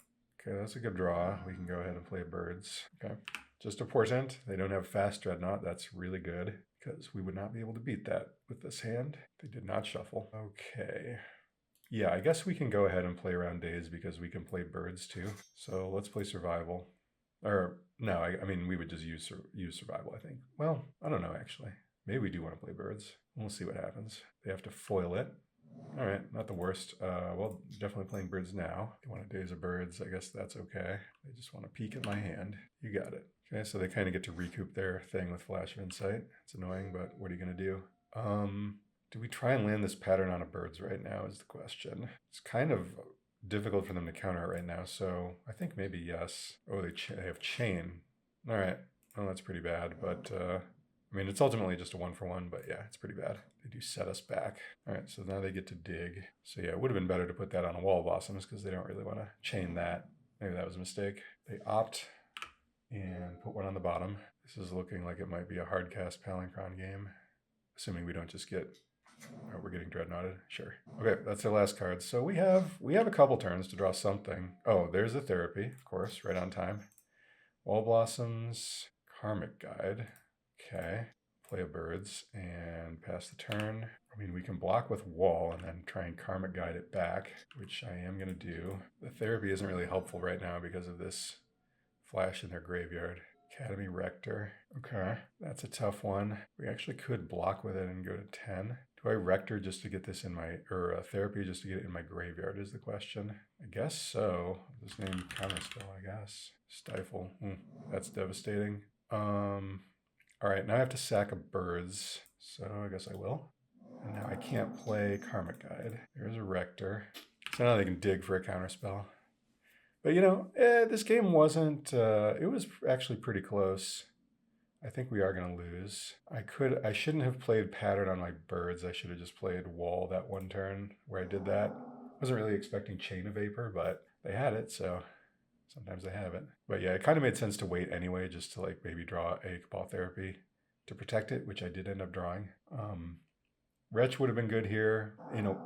Okay, that's a good draw. We can go ahead and play birds. Okay, just a portent. They don't have fast Dreadnought. That's really good, because we would not be able to beat that with this hand. They did not shuffle. Okay. Yeah, I guess we can go ahead and play around days because we can play birds too. So let's play survival. Or no, I mean, we would just use survival, I think. Well, I don't know, actually. Maybe we do want to play birds. We'll see what happens. They have to foil it. All right, not the worst. Well, definitely playing birds now. You want a Days of Birds, I guess that's okay. They just want to peek at my hand. You got it. Okay, so they kind of get to recoup their thing with Flash of Insight. It's annoying, but what are you going to do? Do we try and land this pattern on a birds right now is the question. It's kind of difficult for them to counter it right now, so I think maybe yes. Oh, they have chain. All right, well, that's pretty bad, but I mean, it's ultimately just a 1-for-1, but yeah, it's pretty bad. They do set us back. All right, so now they get to dig. So yeah, it would have been better to put that on a Wall of Blossoms because they don't really want to chain that. Maybe that was a mistake. They opt and put 1 on the bottom. This is looking like it might be a hard cast Palinchron game. Assuming we don't just get... Oh, we're getting Dreadnoughted? Sure. Okay, that's our last card. So we have a couple turns to draw something. Oh, there's the Therapy, of course, right on time. Wall Blossoms, Karmic Guide. Okay. Play a Birds and pass the turn. I mean, we can block with Wall and then try and Karmic Guide it back, which I am going to do. The Therapy isn't really helpful right now because of this flash in their graveyard. Academy Rector. Okay, that's a tough one. We actually could block with it and go to 10. Do I Rector just to get this in my, or Therapy just to get it in my graveyard is the question. I guess so. This name Counterspell, I guess. Stifle. That's devastating. All right, now I have to sack a Birds, so I guess I will. And now I can't play Karmic Guide. There's a Rector. So now they can dig for a Counterspell. But you know, this game wasn't, it was actually pretty close. I think we are going to lose. I shouldn't have played Pattern on my Birds. I should have just played Wall that one turn where I did that. Wasn't really expecting Chain of Vapor, but they had it, so sometimes they have it. But yeah, it kind of made sense to wait anyway, just to like maybe draw a Cabal Therapy to protect it, which I did end up drawing. Wretch would have been good here, you know,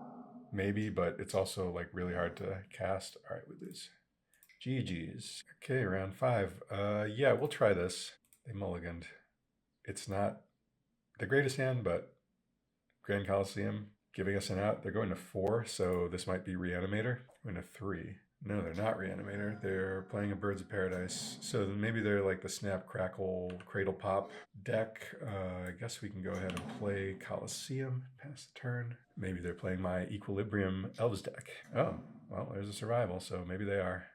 maybe, but it's also like really hard to cast. All right, we lose. GG's. Okay, round 5. Yeah, we'll try this. They mulliganed. It's not the greatest hand, but Grand Coliseum giving us an out. They're going to 4, so this might be Reanimator. Going to 3. No, they're not Reanimator. They're playing a Birds of Paradise. So maybe they're like the Snap, Crackle, Cradle Pop deck. I guess we can go ahead and play Coliseum, pass the turn. Maybe they're playing my Equilibrium Elves deck. Oh, well, there's a Survival, so maybe they are.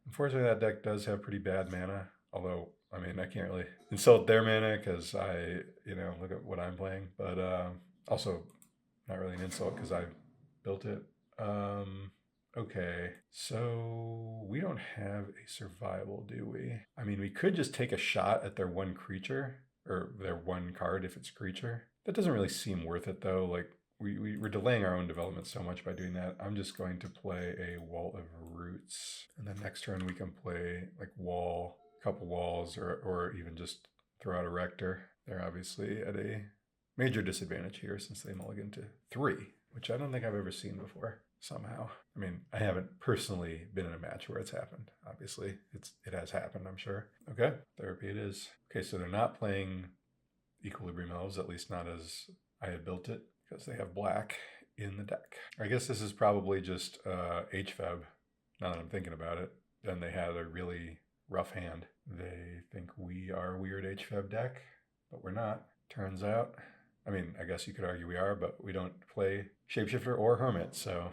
Unfortunately, that deck does have pretty bad mana. Although, I mean, I can't really insult their mana because I, you know, look at what I'm playing. But also, not really an insult because I built it. Okay, so we don't have a Survival, do we? I mean, we could just take a shot at their one creature, or their one card if it's creature. That doesn't really seem worth it, though. Like, we're delaying our own development so much by doing that. I'm just going to play a Wall of Roots. And then next turn we can play, like, Wall, a couple Walls, or even just throw out a Rector. They're obviously at a major disadvantage here since they mulligan to 3, which I don't think I've ever seen before. Somehow. I mean, I haven't personally been in a match where it's happened. Obviously, it has happened, I'm sure. Okay, Therapy it is. Okay, so they're not playing Equilibrium Elves, at least not as I had built it, because they have black in the deck. I guess this is probably just HFEB, now that I'm thinking about it. Then they had a really rough hand. They think we are a weird HFEB deck, but we're not. Turns out, I mean, I guess you could argue we are, but we don't play Shapeshifter or Hermit, so...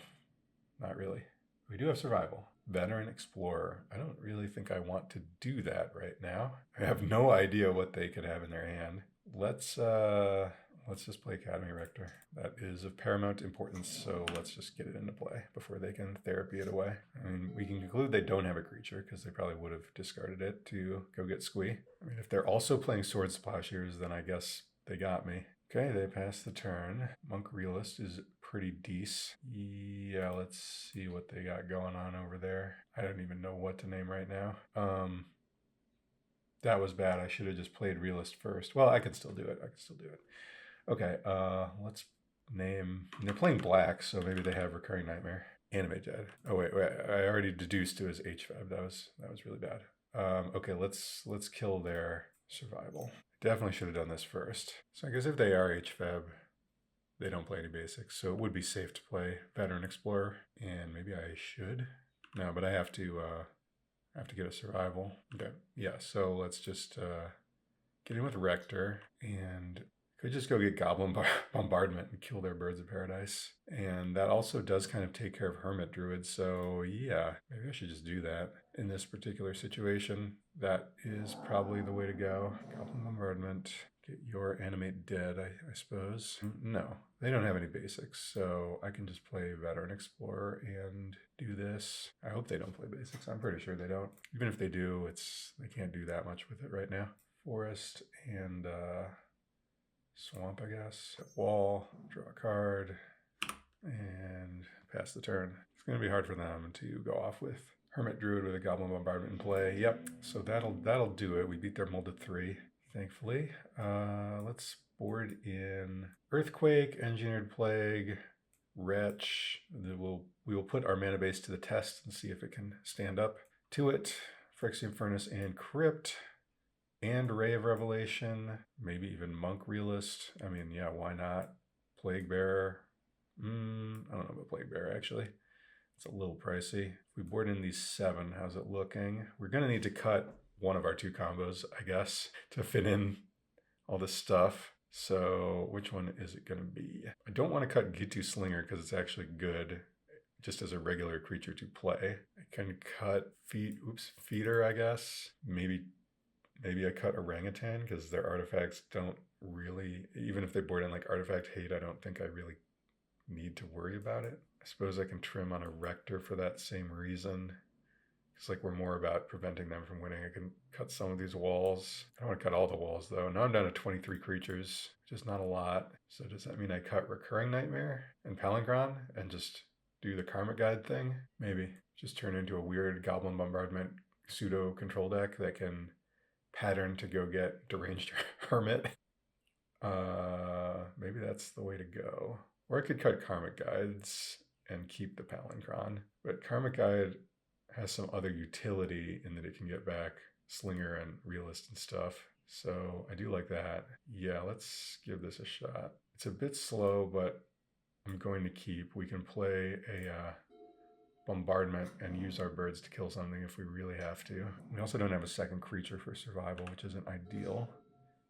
Not really. We do have Survival. Veteran Explorer. I don't really think I want to do that right now. I have no idea what they could have in their hand. Let's just play Academy Rector. That is of paramount importance, so let's just get it into play before they can Therapy it away. I mean, we can conclude they don't have a creature because they probably would have discarded it to go get Squee. I mean, if they're also playing Sword Splashers, then I guess they got me. Okay, they passed the turn. Monk Realist is pretty decent. Yeah, let's see what they got going on over there. I don't even know what to name right now. That was bad. I should have just played Realist first. Well, I can still do it. Okay, let's name... They're playing black, so maybe they have Recurring Nightmare. Animate Dead. Oh, wait. I already deduced to his HFEB. That was really bad. Okay, let's kill their Survival. Definitely should have done this first. So I guess if they are HFEB, they don't play any basics, so it would be safe to play Veteran Explorer, and maybe I should. No, but I have to get a Survival. Okay, yeah. So let's just get in with Rector, and could just go get Goblin Bombardment and kill their Birds of Paradise, and that also does kind of take care of Hermit Druid. So yeah, maybe I should just do that in this particular situation. That is probably the way to go. Goblin Bombardment. Get your Animate Dead, I suppose. No, they don't have any basics, so I can just play Veteran Explorer and do this. I hope they don't play basics. I'm pretty sure they don't. Even if they do, they can't do that much with it right now. Forest and Swamp, I guess. Wall, draw a card, and pass the turn. It's going to be hard for them to go off with Hermit Druid with a Goblin Bombardment in play. Yep, so that'll do it. We beat their molded 3. Thankfully. Let's board in Earthquake, Engineered Plague, Wretch. We will put our mana base to the test and see if it can stand up to it. Phyrexian Furnace and Crypt, and Ray of Revelation, maybe even Monk Realist. I mean, yeah, why not? Plague Bearer. I don't know about Plague Bearer, actually. It's a little pricey. If we board in these 7, how's it looking? We're going to need to cut one of our 2 combos, I guess, to fit in all this stuff. So which one is it going to be? I don't want to cut Ghitu Slinger because it's actually good just as a regular creature to play. I can cut Feeder, I guess. Maybe I cut Orangutan because their artifacts don't really, even if they board in like Artifact Hate, I don't think I really need to worry about it. I suppose I can trim on a Rector for that same reason. It's like we're more about preventing them from winning. I can cut some of these walls. I don't want to cut all the walls though. Now I'm down to 23 creatures, which is not a lot. So does that mean I cut Recurring Nightmare and Palinchron and just do the Karmic Guide thing? Maybe. Just turn into a weird Goblin Bombardment pseudo control deck that can pattern to go get Deranged Hermit. Maybe that's the way to go. Or I could cut Karmic Guides and keep the Palinchron. But Karmic Guide has some other utility in that it can get back Slinger and Realist and stuff. So I do like that. Yeah, let's give this a shot. It's a bit slow, but I'm going to keep. We can play a Bombardment and use our birds to kill something if we really have to. We also don't have a second creature for survival, which isn't ideal.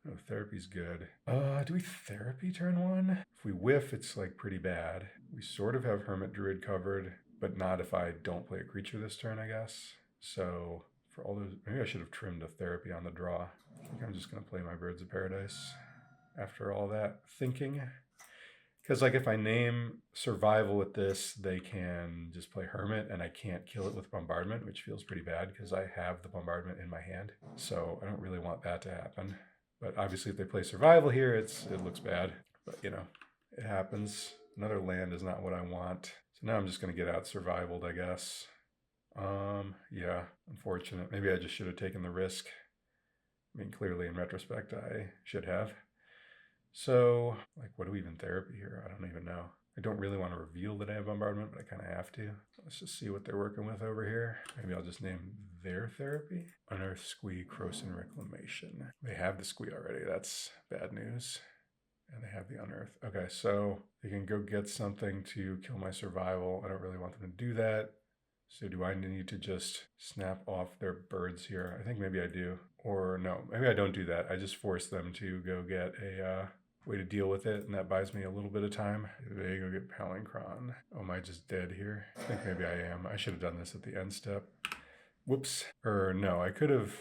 No, Therapy's good. Do we Therapy turn 1? If we whiff, it's like pretty bad. We sort of have Hermit Druid covered, but not if I don't play a creature this turn, I guess. So for all those, maybe I should have trimmed a Therapy on the draw. I think I'm just going to play my Birds of Paradise after all that thinking. Because like if I name Survival with this, they can just play Hermit and I can't kill it with Bombardment, which feels pretty bad because I have the Bombardment in my hand. So I don't really want that to happen. But obviously if they play Survival here, it looks bad. But you know, it happens. Another land is not what I want. So now I'm just going to get out Survivaled, I guess. Yeah, unfortunate. Maybe I just should have taken the risk. I mean, clearly in retrospect, I should have. So, like, what do we even Therapy here? I don't even know. I don't really want to reveal that I have Bombardment, but I kind of have to. Let's just see what they're working with over here. Maybe I'll just name their Therapy. Unearth, Squee, Croson, Reclamation. They have the Squee already. That's bad news. And they have the Unearth. Okay, so they can go get something to kill my Survival. I don't really want them to do that. So do I need to just snap off their birds here? I think maybe I do. Or no, maybe I don't do that. I just force them to go get a way to deal with it, and that buys me a little bit of time. They go get Palinchron. Oh, am I just dead here? I think maybe I am. I should have done this at the end step. Whoops. Or no, I could have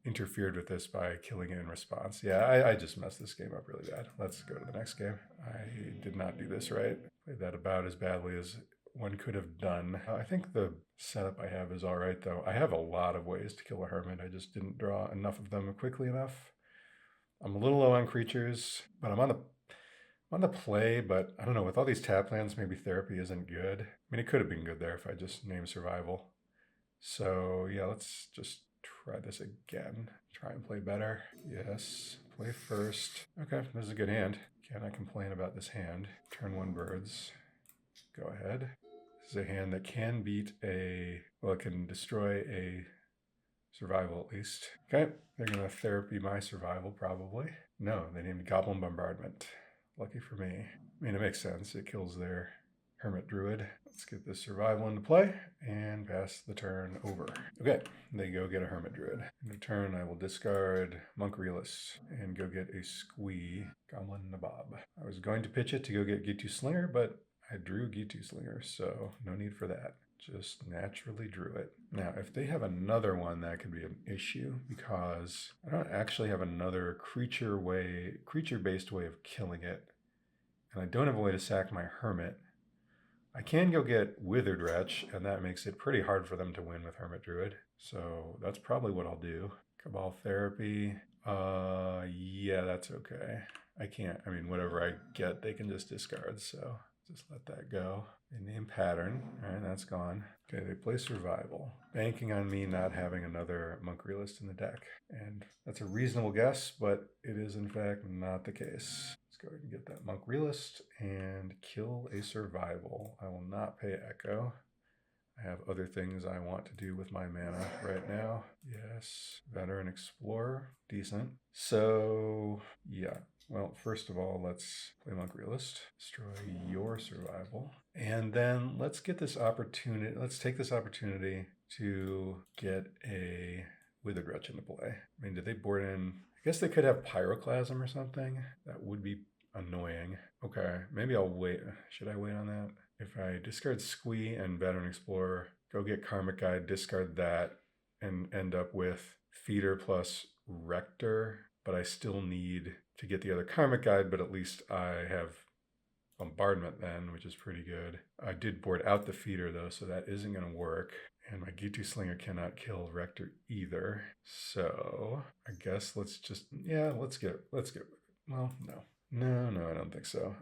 interfered with this by killing it in response. Yeah, I just messed this game up really bad. Let's go to the next game. I did not do this right. Played that about as badly as one could have done. I think the setup I have is all right, though. I have a lot of ways to kill a Hermit. I just didn't draw enough of them quickly enough. I'm a little low on creatures, but I'm on the play, but I don't know. With all these tap lands, maybe Therapy isn't good. I mean, it could have been good there if I just named Survival. So yeah, let's just try this again. Try and play better. Yes, play first. Okay, this is a good hand. Cannot complain about this hand. Turn 1 birds. Go ahead. This is a hand that can beat well, it can destroy a Survival at least. Okay, they're going to Therapy my Survival probably. No, they named Goblin Bombardment. Lucky for me. I mean, it makes sense. It kills their Hermit Druid. Let's get this Survival into play and pass the turn over. Okay, they go get a Hermit Druid. In return, I will discard Monk Realist and go get a Squee Goblin Nabob. I was going to pitch it to go get Ghitu Slinger, but I drew Ghitu Slinger, so no need for that. Just naturally drew it. Now, if they have another one, that could be an issue because I don't actually have another creature-based way of killing it. And I don't have a way to sack my Hermit. I can go get Withered Wretch, and that makes it pretty hard for them to win with Hermit Druid. So that's probably what I'll do. Cabal Therapy. Yeah, that's okay. I mean, whatever I get, they can just discard, so Just let that go. They name Pattern. All right, that's gone. Okay, they play Survival, banking on me not having another Monk Realist in the deck. And that's a reasonable guess, but it is in fact not the case. Let's go ahead and get that Monk Realist and kill a Survival. I will not pay Echo. I have other things I want to do with my mana right now. Yes, Veteran Explorer, decent. So, yeah. Well, first of all, let's play Monk Realist, destroy your Survival, and then let's get this opportunity. Let's take this opportunity to get a Withered Wretch into play. I mean, did they board in? I guess they could have Pyroclasm or something. That would be annoying. Okay, maybe I'll wait. Should I wait on that? If I discard Squee and Veteran Explorer, go get Karmic Guide, discard that, and end up with Feeder plus Rector, but I still need to get the other Karmic Guide, but at least I have Bombardment then, which is pretty good. I did board out the Feeder though, so that isn't going to work. And my Ghitu Slinger cannot kill Rector either. So I guess let's just, yeah, let's get, well, no, I don't think so.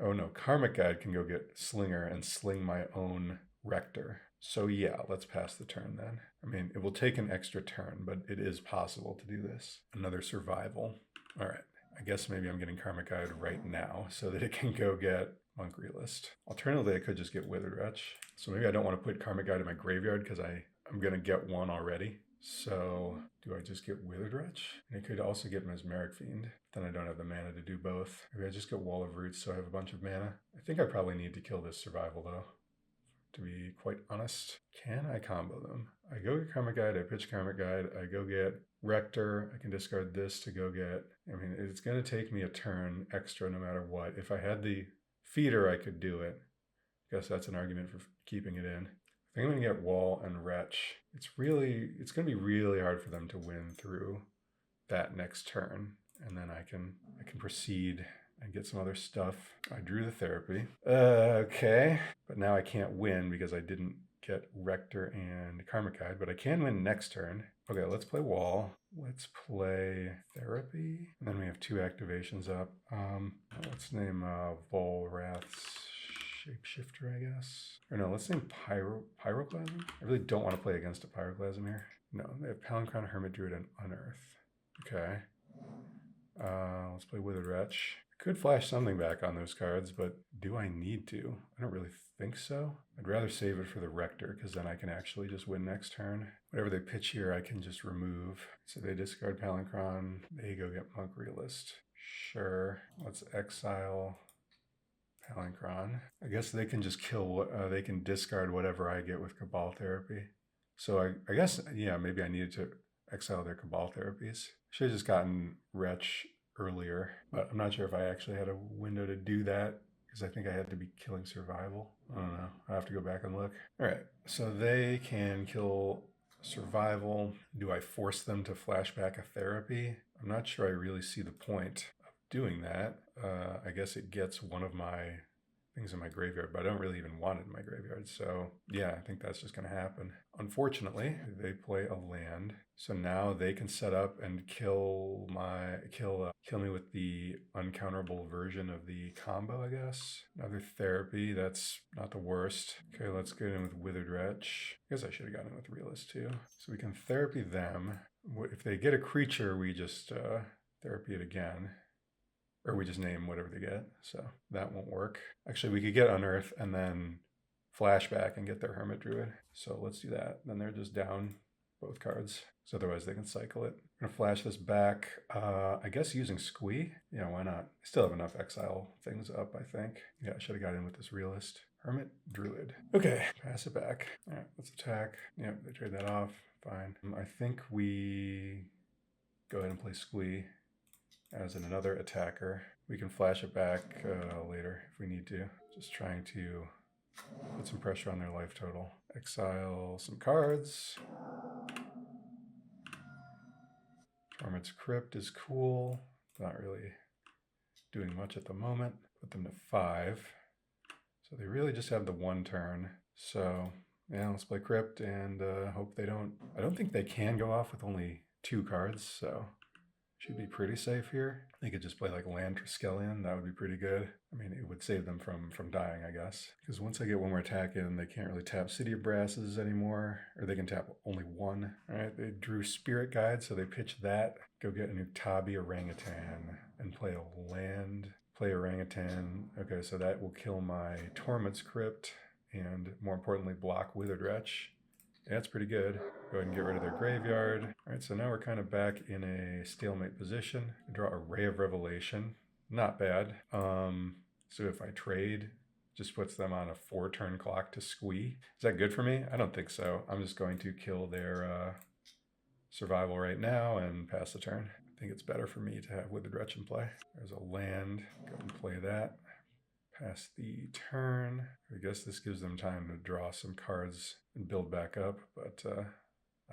Oh no, Karmic Guide can go get Slinger and sling my own Rector. So yeah, let's pass the turn then. I mean, it will take an extra turn, but it is possible to do this. Another Survival. All right, I guess maybe I'm getting Karmic Guide right now so that it can go get Monk Realist. Alternatively, I could just get Withered Wretch. So maybe I don't want to put Karmic Guide in my graveyard because I'm going to get one already. So do I just get Withered Wretch? And I could also get Mesmeric Fiend. Then I don't have the mana to do both. Maybe I just get Wall of Roots so I have a bunch of mana. I think I probably need to kill this Survival though, to be quite honest. Can I combo them? I go get Karmic Guide, I pitch Karmic Guide, I go get Rector, I can discard this to go get, I mean, it's going to take me a turn extra no matter what. If I had the Feeder, I could do it. I guess that's an argument for keeping it in. I think I'm going to get Wall and Wretch. It's going to be really hard for them to win through that next turn. And then I can proceed and get some other stuff. I drew the Therapy. Okay. But now I can't win because I didn't get Rector and Karmic Guide, but I can win next turn. Okay, let's play Wall. Let's play Therapy. And then we have two activations up. Let's name Volrath's Shapeshifter, I guess. Or no, let's name Pyroclasm. I really don't want to play against a Pyroclasm here. No, they have Palinchron, Hermit Druid, and Unearth. Okay. Let's play Withered Wretch. I could flash something back on those cards, but do I need to? I don't really think so. I'd rather save it for the Rector, because then I can actually just win next turn. Whatever they pitch here, I can just remove. So they discard Palinchron. They go get Monk Realist. Sure. Let's exile Palinchron. I guess they can just kill, they can discard whatever I get with Cabal Therapy. So I guess, yeah, maybe I needed to exile their Cabal Therapies. Should have just gotten Wretch earlier, but I'm not sure if I actually had a window to do that because I think I had to be killing Survival. I don't know. I have to go back and look. All right, so they can kill Survival. Do I force them to flash back a Therapy? I'm not sure I really see the point of doing that. I guess it gets one of my things in my graveyard, but I don't really even want it in my graveyard. So yeah, I think that's just going to happen. Unfortunately, they play a land, so now they can set up and kill me with the uncounterable version of the combo, I guess. Another Therapy, that's not the worst. Okay, let's get in with Withered Wretch. I guess I should have gotten in with Realist too. So we can Therapy them. If they get a creature, we just Therapy it again. Or we just name whatever they get, so that won't work. Actually, we could get Unearth and then flashback and get their Hermit Druid. So let's do that. Then they're just down both cards. So otherwise they can cycle it. I'm gonna flash this back. I guess using Squee. Yeah, why not? I still have enough exile things up, I think. Yeah, I should have got in with this Realist. Hermit Druid. Okay, pass it back. All right, let's attack. Yep, they trade that off. Fine. I think we go ahead and play Squee as another attacker. We can flash it back later if we need to. Just trying to put some pressure on their life total. Exile some cards. Torment's Crypt is cool. Not really doing much at the moment. Put them to 5. So they really just have the one turn. So yeah, let's play Crypt and hope they don't. I don't think they can go off with only 2 cards, so should be pretty safe here. They could just play like Land Triskelion. That would be pretty good. I mean, it would save them from dying, I guess. Because once I get one more attack in, they can't really tap City of Brasses anymore. Or they can tap only one. All right, they drew Spirit Guide, so they pitched that. Go get an Uktabi Orangutan and play a land. Play Orangutan. Okay, so that will kill my Torment's Crypt. And more importantly, block Withered Wretch. That's pretty good. Go ahead and get rid of their graveyard. All right, so now we're kind of back in a stalemate position. Draw a Ray of Revelation. Not bad. So if I trade, just puts them on a 4-turn clock to Squee. Is that good for me? I don't think so. I'm just going to kill their survival right now and pass the turn. I think it's better for me to have Withered Wretch in play. There's a land. Go ahead and play that. Pass the turn. I guess this gives them time to draw some cards and build back up, but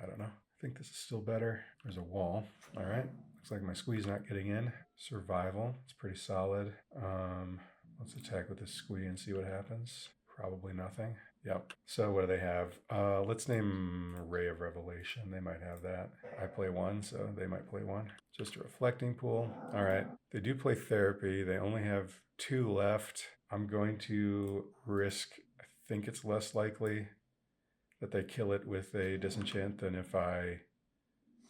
I don't know. I think this is still better. There's a wall. All right. Looks like my Squee's not getting in. Survival. It's pretty solid. Let's attack with this Squee and see what happens. Probably nothing. Yep. So what do they have? Let's name Ray of Revelation. They might have that. I play one, so they might play one. Just a reflecting pool. All right. They do play Therapy. They only have 2 left. I'm going to risk, I think it's less likely that they kill it with a disenchant than if I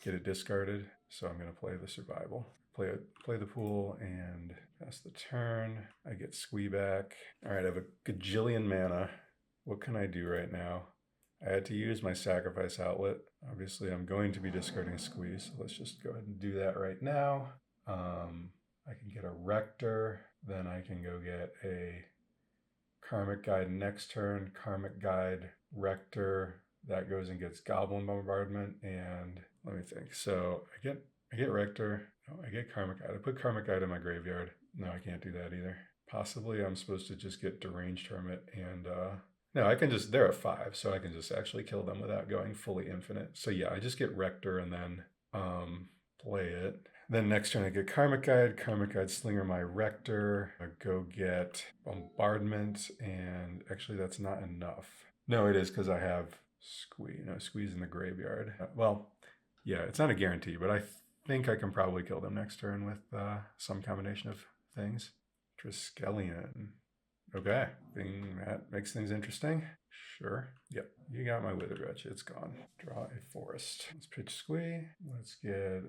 get it discarded. So I'm going to play the survival. Play the pool and pass the turn. I get Squee back. All right, I have a gajillion mana. What can I do right now? I had to use my sacrifice outlet. Obviously, I'm going to be discarding Squee, so let's just go ahead and do that right now. I can get a Rector. Then I can go get a Karmic Guide next turn, Karmic Guide, Rector. That goes and gets Goblin Bombardment, and let me think. So I get Rector. No, I get Karmic Guide. I put Karmic Guide in my graveyard. No, I can't do that either. Possibly I'm supposed to just get Deranged Hermit and no, I can just, they're at 5, so I can just actually kill them without going fully infinite. So yeah, I just get Rector and then play it. Then next turn I get Karmic Guide Slinger my Rector. I go get Bombardment, and actually that's not enough. No, it is because I have Squee. No, Squee's in the graveyard. Well, yeah, it's not a guarantee, but I think I can probably kill them next turn with some combination of things. Triskelion. Okay, that makes things interesting. Sure. Yep, you got my Withered Wretch. It's gone. Draw a forest. Let's pitch Squee. Let's get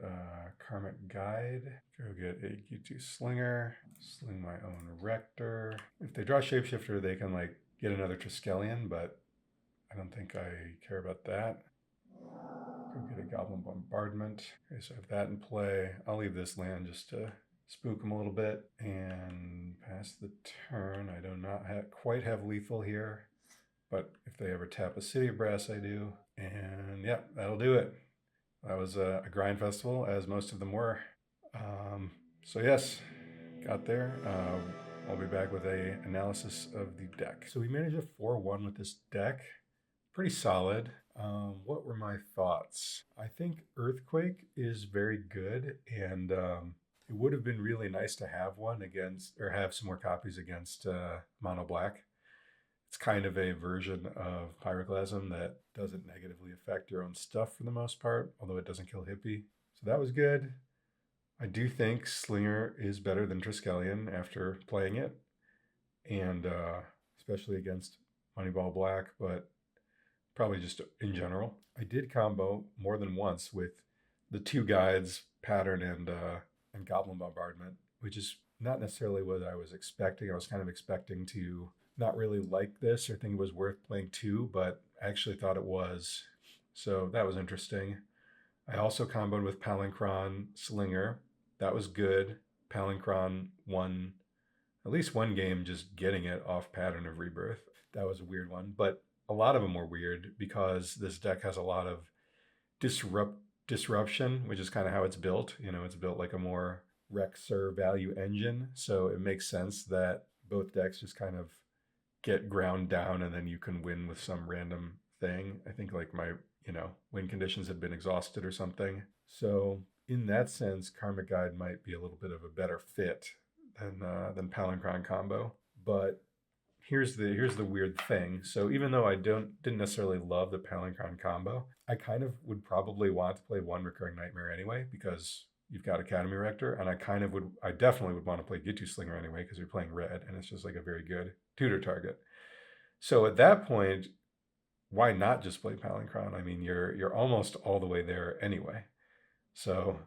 Karmic Guide. Go get a Ghitu Slinger. Sling my own Rector. If they draw Shapeshifter, they can like get another Triskelion, but I don't think I care about that. Go get a Goblin Bombardment. Okay, so I have that in play. I'll leave this land just to spook them a little bit and pass the turn. I do not quite have lethal here, but if they ever tap a City of Brass, I do. And yeah, that'll do it. That was a grind festival, as most of them were. So yes, got there. I'll be back with a analysis of the deck. So we managed a 4-1 with this deck. Pretty solid. What were my thoughts? I think Earthquake is very good, and it would have been really nice to have one against, or have some more copies against Mono Black. It's kind of a version of Pyroclasm that doesn't negatively affect your own stuff for the most part, although it doesn't kill Hippie. So that was good. I do think Slinger is better than Triskelion after playing it, and especially against Moneyball Black, but probably just in general. I did combo more than once with the 2 guides, Pattern and Goblin Bombardment, which is not necessarily what I was expecting. I was kind of expecting to not really like this or think it was worth playing 2, but I actually thought it was. So that was interesting. I also comboed with Palinchron Slinger. That was good. Palinchron won at least one game just getting it off Pattern of Rebirth. That was a weird one, but a lot of them were weird because this deck has a lot of disruption, which is kind of how it's built. You know, it's built like a more Rexer value engine. So it makes sense that both decks just kind of get ground down and then you can win with some random thing. I think like my, win conditions had been exhausted or something. So in that sense, Karmic Guide might be a little bit of a better fit than Palinchron combo. But here's the weird thing. So even though I didn't necessarily love the Palinchron combo, I kind of would probably want to play 1 Recurring Nightmare anyway, because you've got Academy Rector, and I definitely would want to play Ghitu Slinger anyway, because you're playing red, and it's just like a very good tutor target. So at that point, why not just play Palinchron? I mean, you're almost all the way there anyway. So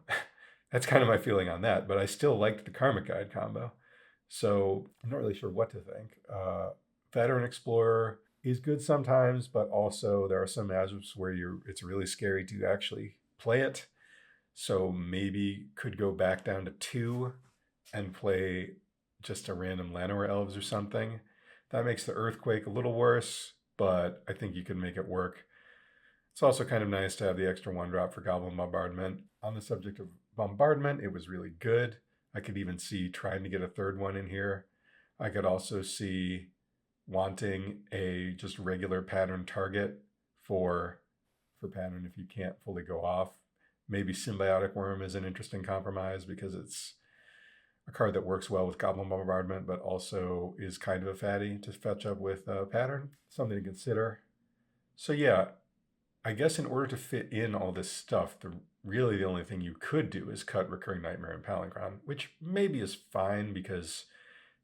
that's kind of my feeling on that, but I still liked the Karmic Guide combo. So I'm not really sure what to think. Veteran Explorer is good sometimes, but also there are some matchups where it's really scary to actually play it. So maybe could go back down to 2 and play just a random Llanowar Elves or something. That makes the Earthquake a little worse, but I think you can make it work. It's also kind of nice to have the extra 1-drop for Goblin Bombardment. On the subject of Bombardment, it was really good. I could even see trying to get a 3rd one in here. I could also see wanting a just regular pattern target for pattern if you can't fully go off. Maybe Symbiotic Worm is an interesting compromise because it's a card that works well with Goblin Bombardment, but also is kind of a fatty to fetch up with pattern. Something to consider. So yeah, I guess in order to fit in all this stuff, really the only thing you could do is cut Recurring Nightmare and Palinchron, which maybe is fine because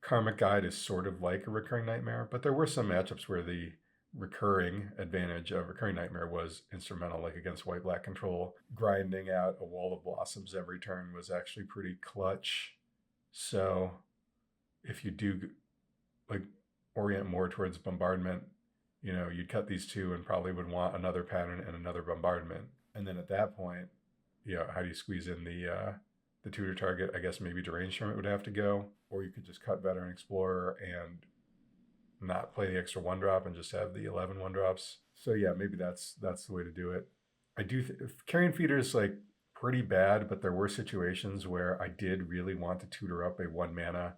Karmic Guide is sort of like a Recurring Nightmare, but there were some matchups where the recurring advantage of Recurring Nightmare was instrumental, like against white-black control. Grinding out a Wall of Blossoms every turn was actually pretty clutch. So if you do like orient more towards Bombardment, you'd cut these 2 and probably would want another pattern and another Bombardment. And then at that point, how do you squeeze in the tutor target? I guess maybe Deranged Hermit would have to go, or you could just cut Veteran Explorer and not play the extra 1-drop and just have the 11 1-drops. So yeah, maybe that's the way to do it. I do Carrion Feeder is like pretty bad, but there were situations where I did really want to tutor up a 1-mana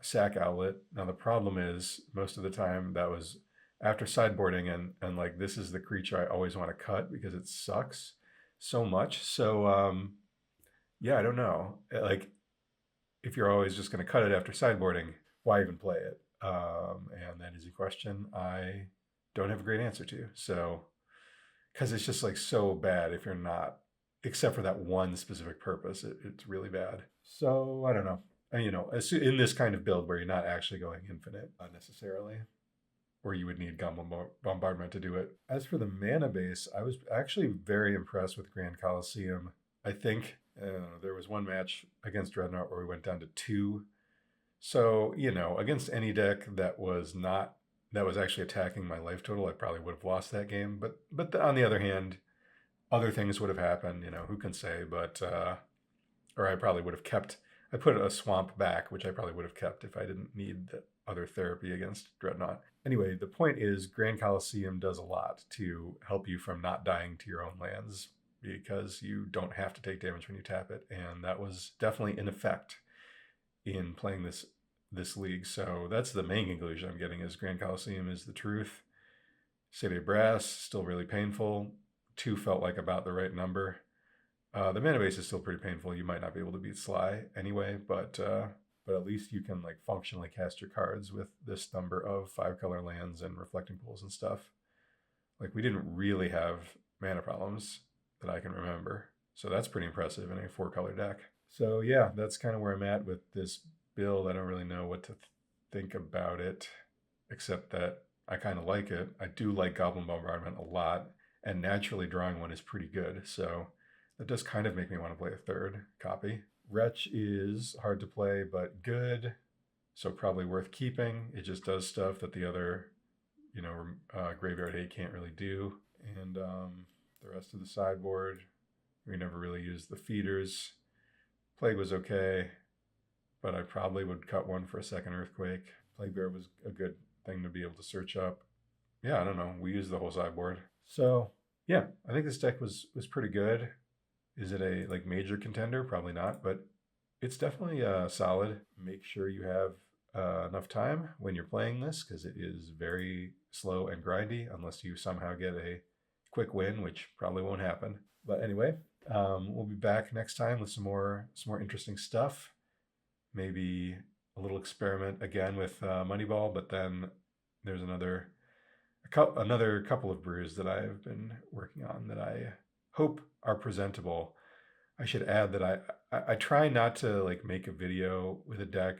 sack outlet. Now the problem is most of the time that was after sideboarding, and like this is the creature I always want to cut because it sucks so much. So yeah, I don't know. Like if you're always just going to cut it after sideboarding, why even play it? And that is a question I don't have a great answer to. So because it's just like so bad if you're not, except for that one specific purpose, it's really bad. So I don't know. And, in this kind of build where you're not actually going infinite necessarily, or you would need Goblin Bombardment to do it. As for the mana base, I was actually very impressed with Grand Coliseum. I think there was one match against Dreadnought where we went down to 2. So, against any deck that was actually attacking my life total, I probably would have lost that game. But on the other hand, other things would have happened, who can say, but, or I probably would have I put a swamp back, which I probably would have kept if I didn't need the other therapy against Dreadnought. Anyway, the point is Grand Coliseum does a lot to help you from not dying to your own lands because you don't have to take damage when you tap it. And that was definitely in effect in playing this league. So that's the main conclusion I'm getting is Grand Coliseum is the truth. City of Brass, still really painful. 2 felt like about the right number. The mana base is still pretty painful. You might not be able to beat Sly anyway, but at least you can like functionally cast your cards with this number of 5-color lands and reflecting pools and stuff. Like we didn't really have mana problems that I can remember. So that's pretty impressive in a 4-color deck. So yeah, that's kind of where I'm at with this build. I don't really know what to think about it, except that I kind of like it. I do like Goblin Bombardment a lot, and naturally drawing one is pretty good. So that does kind of make me want to play a 3rd copy. Wretch is hard to play, but good. So probably worth keeping. It just does stuff that the other, Graveyard 8 can't really do. And the rest of the sideboard, we never really used the feeders. Plague was okay, but I probably would cut one for a 2nd Earthquake. Plague Bear was a good thing to be able to search up. Yeah, I don't know. We used the whole sideboard. So yeah, I think this deck was pretty good. Is it a major contender? Probably not, but it's definitely solid. Make sure you have enough time when you're playing this because it is very slow and grindy unless you somehow get a quick win, which probably won't happen. But anyway, we'll be back next time with some more interesting stuff. Maybe a little experiment again with Moneyball, but then there's another couple of brews that I've been working on that I hope are presentable. I should add that I try not to like make a video with a deck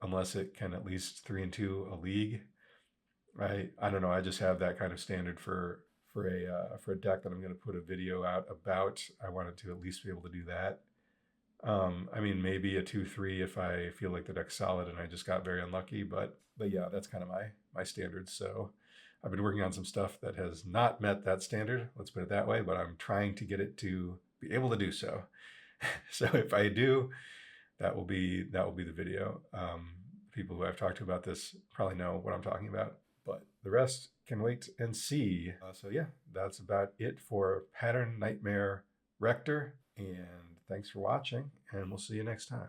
unless it can at least 3-2 a league. I don't know. I just have that kind of standard for a deck that I'm going to put a video out about. I wanted to at least be able to do that. I mean, maybe a 2-3 if I feel like the deck's solid and I just got very unlucky. But yeah, that's kind of my standards. So I've been working on some stuff that has not met that standard. Let's put it that way. But I'm trying to get it to be able to do so. So if I do, that will be the video. People who I've talked to about this probably know what I'm talking about, but the rest can wait and see. So yeah, that's about it for Pattern Nightmare Rector, and thanks for watching, and we'll see you next time.